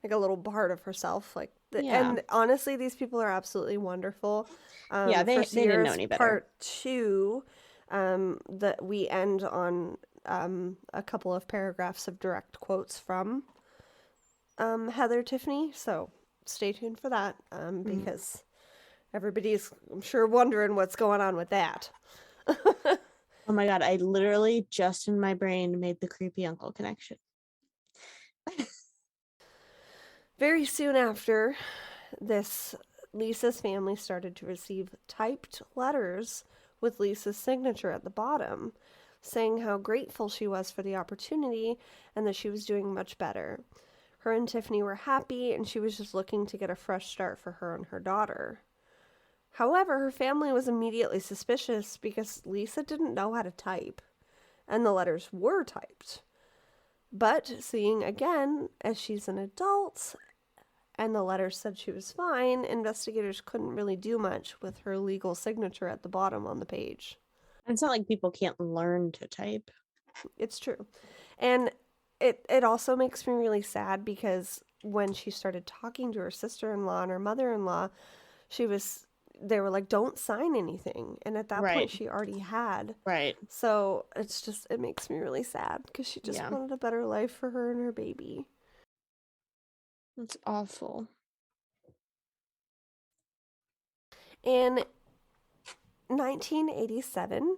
Like a little part of herself. Yeah. And honestly, these people are absolutely wonderful. Yeah, they didn't know any better. Part 2, that we end on a couple of paragraphs of direct quotes from Heather Tiffany. So stay tuned for that, because everybody's, I'm sure, wondering what's going on with that. Oh my God, I literally just in my brain made the creepy uncle connection. Very soon after this, Lisa's family started to receive typed letters with Lisa's signature at the bottom, saying how grateful she was for the opportunity and that she was doing much better. Her and Tiffany were happy, and she was just looking to get a fresh start for her and her daughter. However, her family was immediately suspicious because Lisa didn't know how to type, and the letters were typed. But seeing again, as she's an adult, and the letters said she was fine, investigators couldn't really do much with her legal signature at the bottom on the page. It's not like people can't learn to type. It's true. And it also makes me really sad because when she started talking to her sister-in-law and her mother-in-law, they were like, don't sign anything. And at that point, she already had. Right. So it makes me really sad because she just wanted a better life for her and her baby. That's awful. In 1987,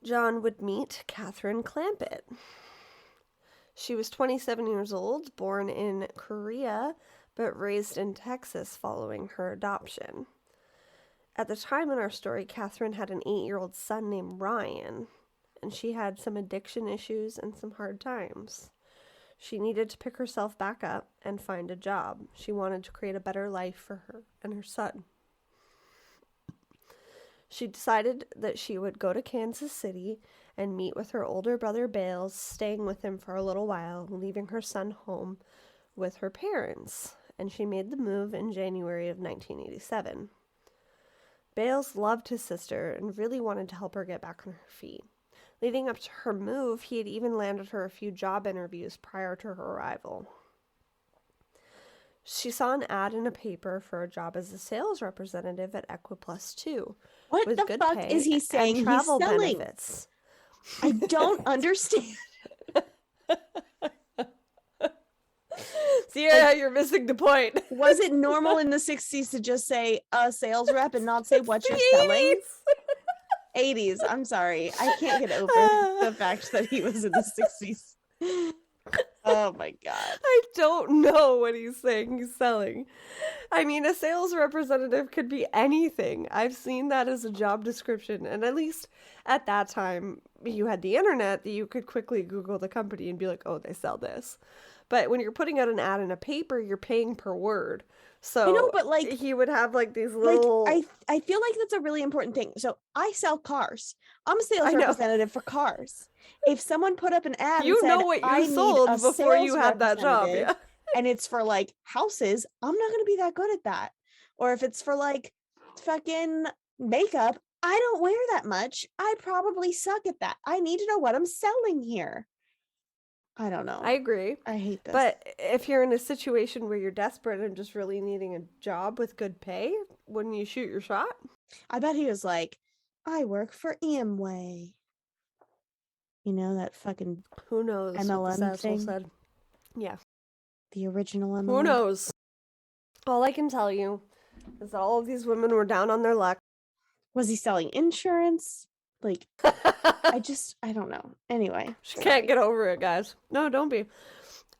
John would meet Catherine Clampett. She was 27 years old, born in Korea, but raised in Texas following her adoption. At the time in our story, Catherine had an 8-year-old son named Ryan, and she had some addiction issues and some hard times. She needed to pick herself back up and find a job. She wanted to create a better life for her and her son. She decided that she would go to Kansas City and meet with her older brother Bales, staying with him for a little while, leaving her son home with her parents. And she made the move in January of 1987. Bales loved his sister and really wanted to help her get back on her feet. Leading up to her move, he had even landed her a few job interviews prior to her arrival. She saw an ad in a paper for a job as a sales representative at Equiplus 2. What with the good fuck pay is he saying and travel he's selling? benefits. I don't understand. See, yeah, you're missing the point. Was it normal in the 60s to just say a sales rep and not say what you're selling? 80s. I'm sorry. I can't get over the fact that he was in the 60s. Oh my God. I don't know what he's saying he's selling. I mean, a sales representative could be anything. I've seen that as a job description. And at least at that time, you had the internet that you could quickly Google the company and be like, oh, they sell this. But when you're putting out an ad in a paper, you're paying per word. So I know, but like he would have like these little. I feel like that's a really important thing. So I sell cars. I'm a sales representative for cars. If someone put up an ad, you and said, know what you sold before you had that job, yeah. And it's for like houses, I'm not gonna be that good at that. Or if it's for like fucking makeup, I don't wear that much. I probably suck at that. I need to know what I'm selling here. I don't know. I agree. I hate this. But if you're in a situation where you're desperate and just really needing a job with good pay, wouldn't you shoot your shot? I bet he was like, I work for Amway. You know, that fucking who knows MLM thing? Said. Yeah. The original MLM. Who knows? All I can tell you is that all of these women were down on their luck. Was he selling insurance? Like, I don't know. Anyway. She can't get over it, guys. No, don't be.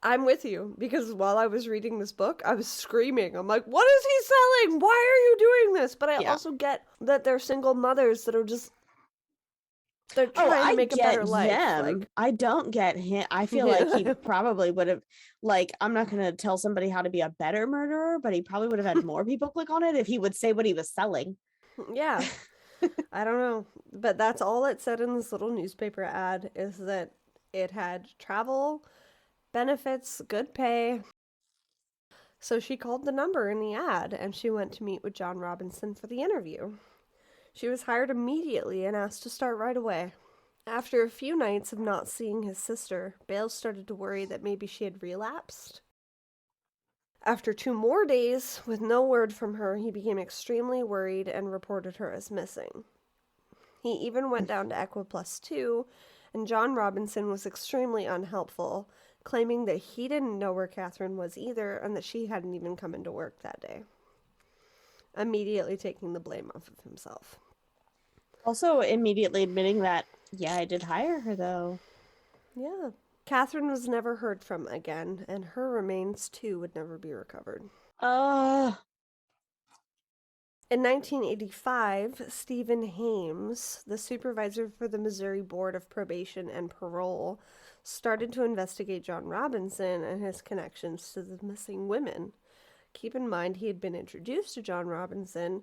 I'm with you, because while I was reading this book, I was screaming. I'm like, what is he selling? Why are you doing this? But I also get that they're single mothers that are just, they're trying to make a better life. Like, I don't get him. I feel like he probably would have, like, I'm not going to tell somebody how to be a better murderer, but he probably would have had more people click on it if he would say what he was selling. Yeah. I don't know. But that's all it said in this little newspaper ad, is that it had travel, benefits, good pay. So she called the number in the ad, and she went to meet with John Robinson for the interview. She was hired immediately and asked to start right away. After a few nights of not seeing his sister, Bales started to worry that maybe she had relapsed. After 2 more days, with no word from her, he became extremely worried and reported her as missing. He even went down to Equiplus 2, and John Robinson was extremely unhelpful, claiming that he didn't know where Catherine was either and that she hadn't even come into work that day, immediately taking the blame off of himself. Also, immediately admitting that, yeah, I did hire her, though. Yeah. Catherine was never heard from again, and her remains, too, would never be recovered. In 1985, Stephen Haynes, the supervisor for the Missouri Board of Probation and Parole, started to investigate John Robinson and his connections to the missing women. Keep in mind, he had been introduced to John Robinson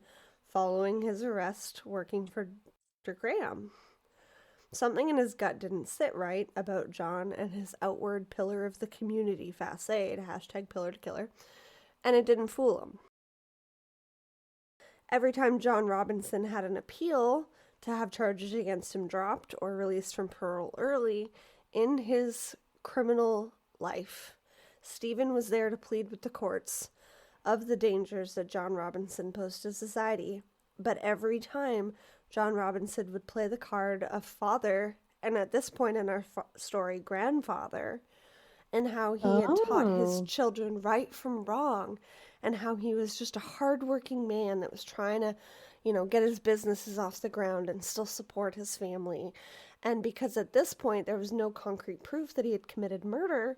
following his arrest working for Dr. Graham. Something in his gut didn't sit right about John and his outward pillar of the community facade, hashtag pillar to killer, and it didn't fool him. Every time John Robinson had an appeal to have charges against him dropped or released from parole early in his criminal life, Stephen was there to plead with the courts of the dangers that John Robinson posed to society. But every time, John Robinson would play the card of father, and at this point in our story, grandfather, and how he had taught his children right from wrong, and how he was just a hardworking man that was trying to, get his businesses off the ground and still support his family. And because at this point there was no concrete proof that he had committed murder,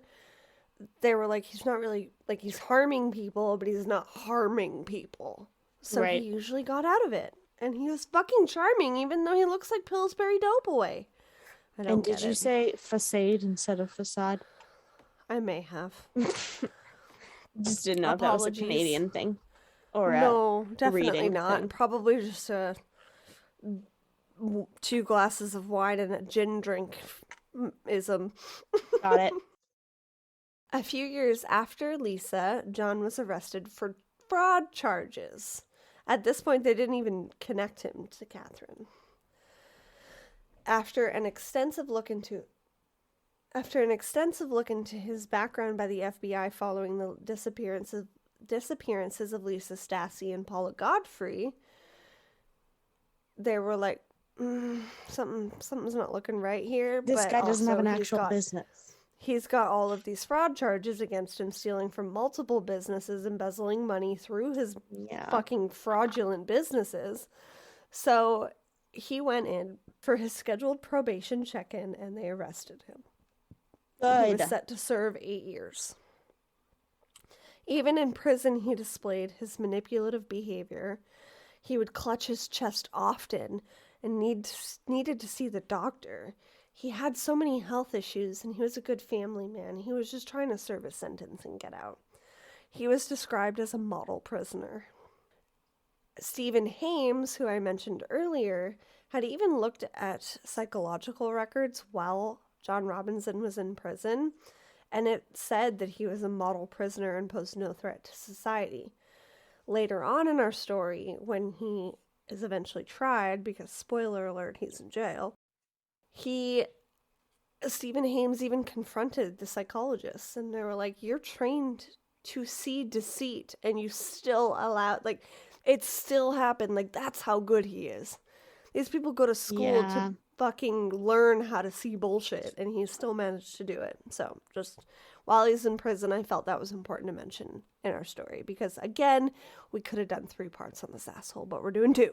they were like, he's not really, like, he's harming people, but he's not harming people. So Right. he usually got out of it. And he was fucking charming, even though he looks like Pillsbury Doughboy. And did you say facade instead of facade? I may have. Just didn't know if that was a Canadian thing. Or no, definitely not. Thing. Probably just 2 glasses of wine and a gin drink ism. Got it. A few years after Lisa, John was arrested for fraud charges. At this point, they didn't even connect him to Catherine. After an extensive look into his background by the FBI following the disappearances of Lisa Stassi and Paula Godfrey, they were like, something's not looking right here. This guy doesn't have an actual business. He's got all of these fraud charges against him, stealing from multiple businesses, embezzling money through his fucking fraudulent businesses. So he went in for his scheduled probation check-in, and they arrested him. Good. He was set to serve 8 years. Even in prison, he displayed his manipulative behavior. He would clutch his chest often and needed to see the doctor. He had so many health issues, and he was a good family man. He was just trying to serve his sentence and get out. He was described as a model prisoner. Stephen Haynes, who I mentioned earlier, had even looked at psychological records while John Robinson was in prison, and it said that he was a model prisoner and posed no threat to society. Later on in our story, when he is eventually tried, because spoiler alert, he's in jail, Stephen Haynes even confronted the psychologists, and they were like, you're trained to see deceit, and you still allow, like, it still happened, like, that's how good he is. These people go to school to fucking learn how to see bullshit, and he still managed to do it. So, just while he's in prison, I felt that was important to mention in our story, because, again, we could have done 3 parts on this asshole, but we're doing 2.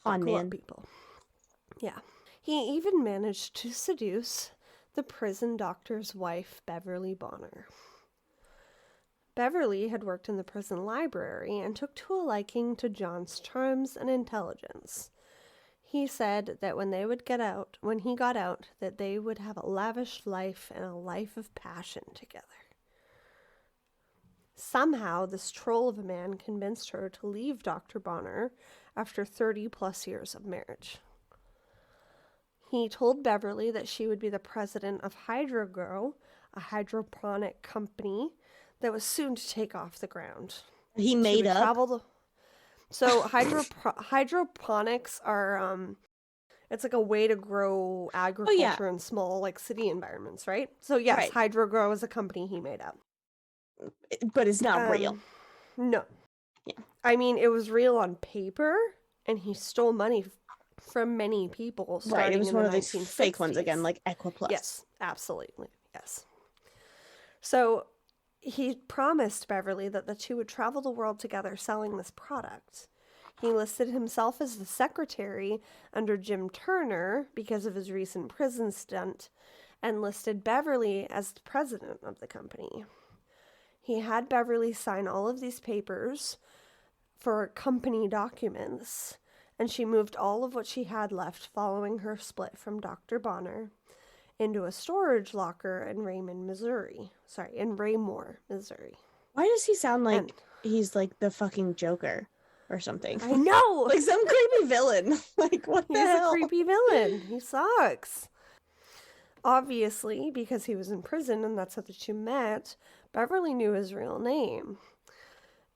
On man. People. Yeah. He even managed to seduce the prison doctor's wife, Beverly Bonner. Beverly had worked in the prison library and took to a liking to John's charms and intelligence. He said that when he got out, that they would have a lavish life and a life of passion together. Somehow, this troll of a man convinced her to leave Dr. Bonner after 30 plus years of marriage. He told Beverly that she would be the president of HydroGrow, a hydroponic company that was soon to take off the ground. He made up? So hydroponics are, it's like a way to grow agriculture in small, like, city environments, right? So yes, right. HydroGrow is a company he made up. but it's not real. No. Yeah. I mean, it was real on paper, and he stole money from many people starting Right, it was in one the of these 1960s. fake ones again, like Equiplus. Yes, absolutely. Yes. So he promised Beverly that the two would travel the world together selling this product. He listed himself as the secretary under Jim Turner because of his recent prison stint, and listed Beverly as the president of the company. He had Beverly sign all of these papers for company documents, and she moved all of what she had left following her split from Dr. Bonner into a storage locker in Raymore, Missouri. Why does he sound like And he's like the fucking Joker or something? I know! Like some creepy villain. Like, what the He's a hell? creepy villain. He sucks. Obviously, because he was in prison and that's how the two met, Beverly knew his real name.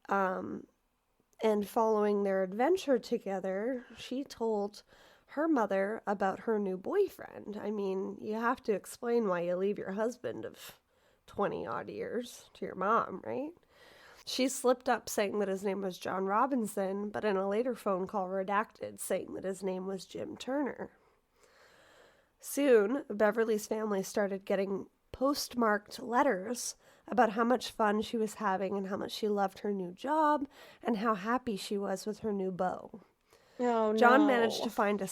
And following their adventure together, she told her mother about her new boyfriend. I mean, you have to explain why you leave your husband of 20 odd years to your mom, right? She slipped up saying that his name was John Robinson, but in a later phone call redacted saying that his name was Jim Turner. Soon, Beverly's family started getting postmarked letters about how much fun she was having and how much she loved her new job and how happy she was with her new beau. Oh, John managed to find a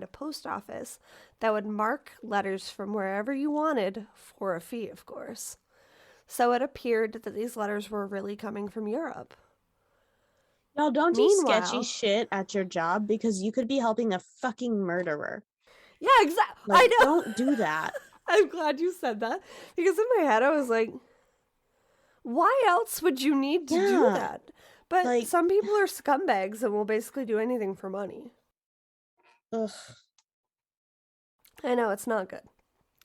post office that would mark letters from wherever you wanted for a fee, of course. So it appeared that these letters were really coming from Europe. Y'all don't do Meanwhile- sketchy shit at your job because you could be helping a fucking murderer. Yeah, exactly. Like, I know. don't do that. I'm glad you said that because in my head I was like, why else would you need to do Yeah. that? But Like- some people are scumbags and will basically do anything for money. Ugh. I know, it's not good.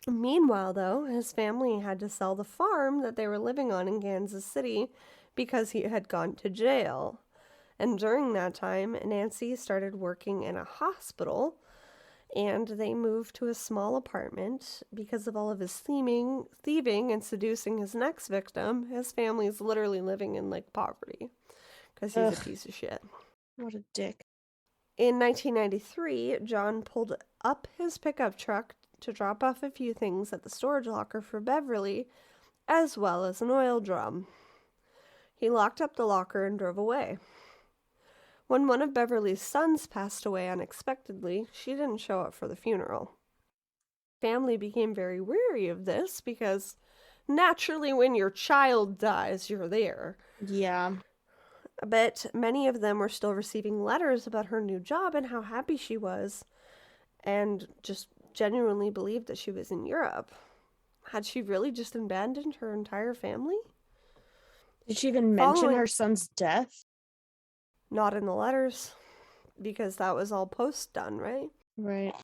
Meanwhile, though, his family had to sell the farm that they were living on in Kansas City because he had gone to jail. And during that time, Nancy started working in a hospital, and they moved to a small apartment because of all of his thieving and seducing his next victim. His family's literally living in, like, poverty because he's a piece of shit. What a dick. In 1993, John pulled up his pickup truck to drop off a few things at the storage locker for Beverly, as well as an oil drum. He locked up the locker and drove away. When one of Beverly's sons passed away unexpectedly, she didn't show up for the funeral. Family became very wary of this because naturally when your child dies, you're there. Yeah. But many of them were still receiving letters about her new job and how happy she was, and just genuinely believed that she was in Europe. Had she really just abandoned her entire family? Did she even mention her son's death? Not in the letters, because that was all post done, right? Right.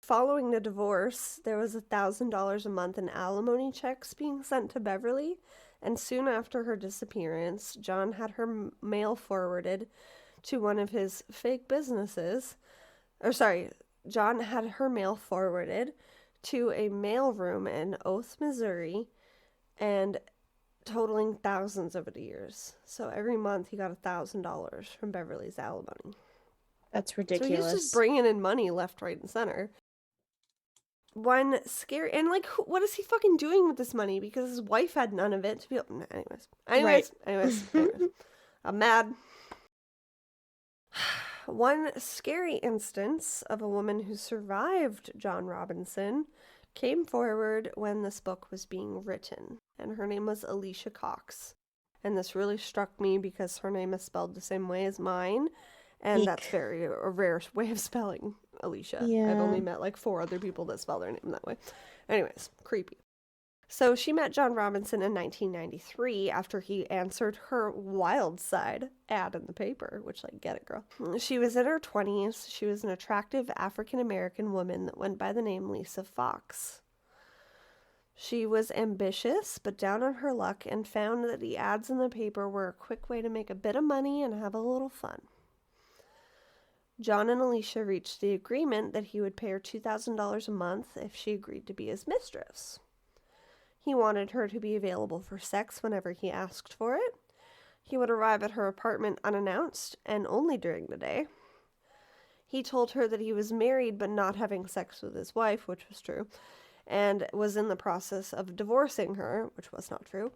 Following the divorce, there was $1,000 a month in alimony checks being sent to Beverly, and soon after her disappearance, John had her mail forwarded to one of his fake businesses. John had her mail forwarded to a mailroom in Oath, Missouri, and totaling thousands over the years. So every month he got $1,000 from Beverly's alimony. That's ridiculous. So he's just bringing in money left, right, and center. One scary, and like, what is he fucking doing with this money? Because his wife had none of it to be able. Anyways. I'm mad. One scary instance of a woman who survived John Robinson came forward when this book was being written, and her name was Alecia Cox. And this really struck me because her name is spelled the same way as mine, and that's very a rare way of spelling Alecia. Yeah. I've only met like 4 other people that spell their name that way. Anyways, creepy. So she met John Robinson in 1993 after he answered her Wild Side ad in the paper, which, like, get it, girl. She was in her 20s. She was an attractive African-American woman that went by the name Lisa Fox. She was ambitious, but down on her luck, and found that the ads in the paper were a quick way to make a bit of money and have a little fun. John and Alecia reached the agreement that he would pay her $2,000 a month if she agreed to be his mistress. He wanted her to be available for sex whenever he asked for it. He would arrive at her apartment unannounced and only during the day. He told her that he was married but not having sex with his wife, which was true, and was in the process of divorcing her, which was not true.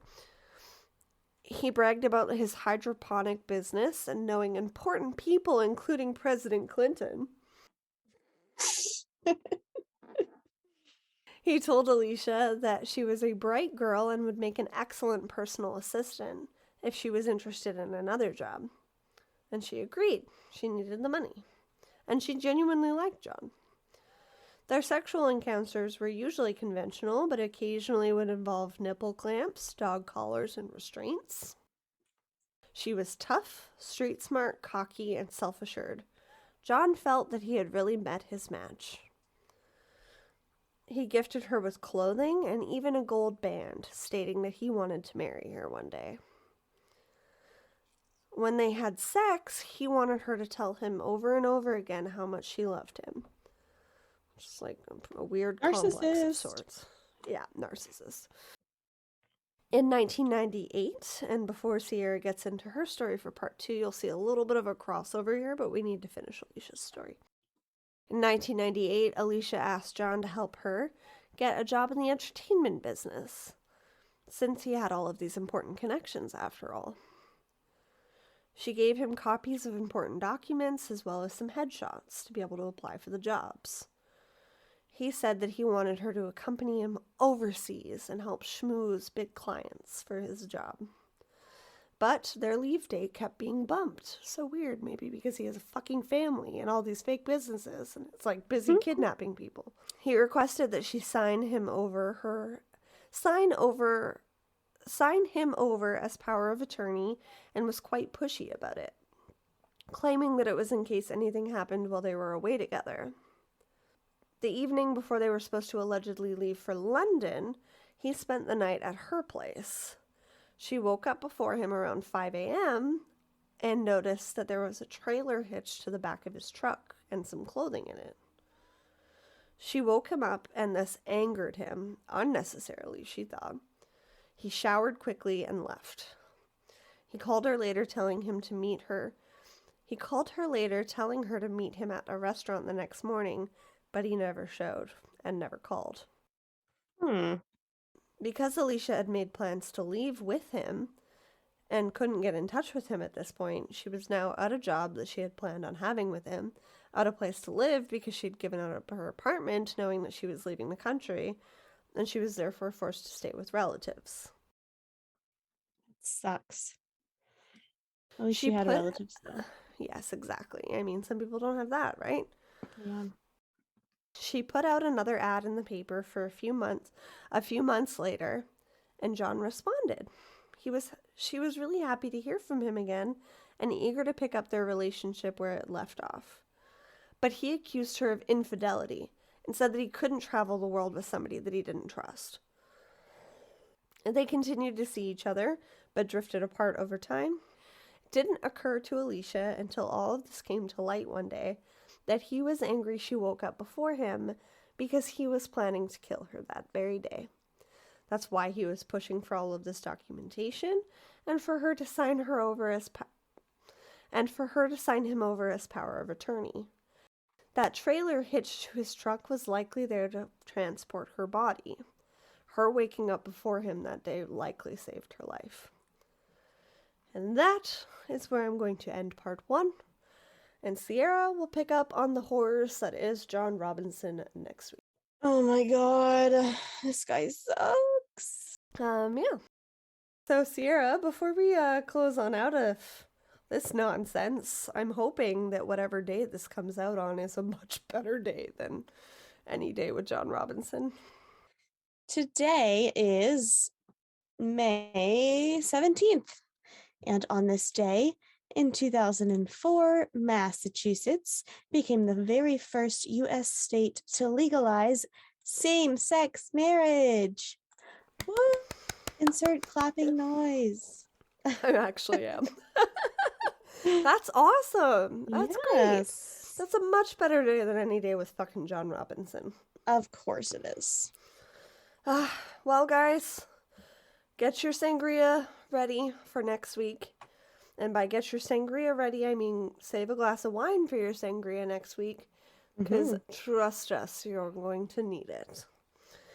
He bragged about his hydroponic business and knowing important people, including President Clinton. He told Alecia that she was a bright girl and would make an excellent personal assistant if she was interested in another job. And she agreed. She needed the money. And she genuinely liked John. Their sexual encounters were usually conventional, but occasionally would involve nipple clamps, dog collars, and restraints. She was tough, street smart, cocky, and self-assured. John felt that he had really met his match. He gifted her with clothing and even a gold band, stating that he wanted to marry her one day. When they had sex, he wanted her to tell him over and over again how much she loved him. Just like a weird complex of sorts. Yeah, narcissist. In 1998, and before Sierra gets into her story for part 2, you'll see a little bit of a crossover here, but we need to finish Alicia's story. In 1998, Alecia asked John to help her get a job in the entertainment business, since he had all of these important connections after all. She gave him copies of important documents as well as some headshots to be able to apply for the jobs. He said that he wanted her to accompany him overseas and help schmooze big clients for his job. But their leave date kept being bumped. So weird, maybe because he has a fucking family and all these fake businesses and it's like busy kidnapping people. He requested that she sign him over as power of attorney and was quite pushy about it, claiming that it was in case anything happened while they were away together. The evening before they were supposed to allegedly leave for London, he spent the night at her place. She woke up before him around 5 a.m. and noticed that there was a trailer hitched to the back of his truck and some clothing in it. She woke him up and this angered him, unnecessarily, she thought. He showered quickly and left. He called her later telling her to meet him at a restaurant the next morning, but he never showed and never called. Because Alecia had made plans to leave with him and couldn't get in touch with him at this point, she was now out a job that she had planned on having with him, out a place to live because she'd given up her apartment knowing that she was leaving the country, and she was therefore forced to stay with relatives. Sucks. At least she had relatives, though. Yes, exactly. I mean, some people don't have that, right? Yeah. She put out another ad in the paper for a few months later, and John responded. She was really happy to hear from him again and eager to pick up their relationship where it left off. But he accused her of infidelity and said that he couldn't travel the world with somebody that he didn't trust. They continued to see each other, but drifted apart over time. It didn't occur to Alecia until all of this came to light one day that he was angry she woke up before him because he was planning to kill her that very day. That's why he was pushing for all of this documentation and for her to sign him over as power of attorney. That trailer hitched to his truck was likely there to transport her body. Her waking up before him that day likely saved her life. And that is where I'm going to end part 1. And Sierra will pick up on the horrors that is John Robinson next week. Oh my god, this guy sucks. Yeah. So Sierra, before we close on out of this nonsense, I'm hoping that whatever day this comes out on is a much better day than any day with John Robinson. Today is May 17th, and on this day, in 2004, Massachusetts became the very first U.S. state to legalize same-sex marriage. Woo! Insert clapping noise. I actually am. That's awesome. That's great. That's a much better day than any day with fucking John Robinson. Of course it is. Well, guys, get your sangria ready for next week. And by get your sangria ready, I mean save a glass of wine for your sangria next week. Because trust us, you're going to need it.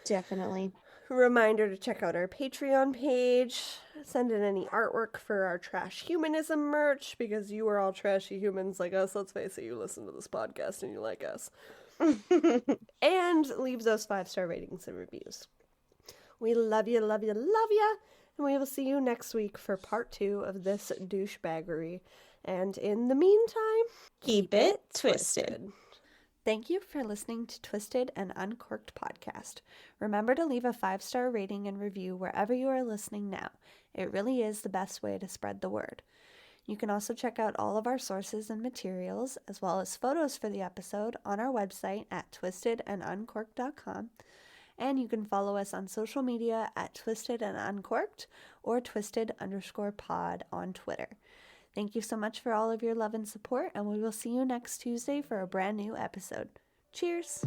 Definitely. Reminder to check out our Patreon page. Send in any artwork for our Trash Humanism merch, because you are all trashy humans like us. Let's face it, you listen to this podcast and you like us. And leave those 5-star ratings and reviews. We love you, love you, love you. And we will see you next week for part 2 of this douchebaggery. And in the meantime, Keep it twisted. Thank you for listening to Twisted and Uncorked podcast. Remember to leave a 5-star rating and review wherever you are listening now. It really is the best way to spread the word. You can also check out all of our sources and materials, as well as photos for the episode, on our website at twistedanduncorked.com. And you can follow us on social media at Twisted and Uncorked or Twisted_pod on Twitter. Thank you so much for all of your love and support, and we will see you next Tuesday for a brand new episode. Cheers!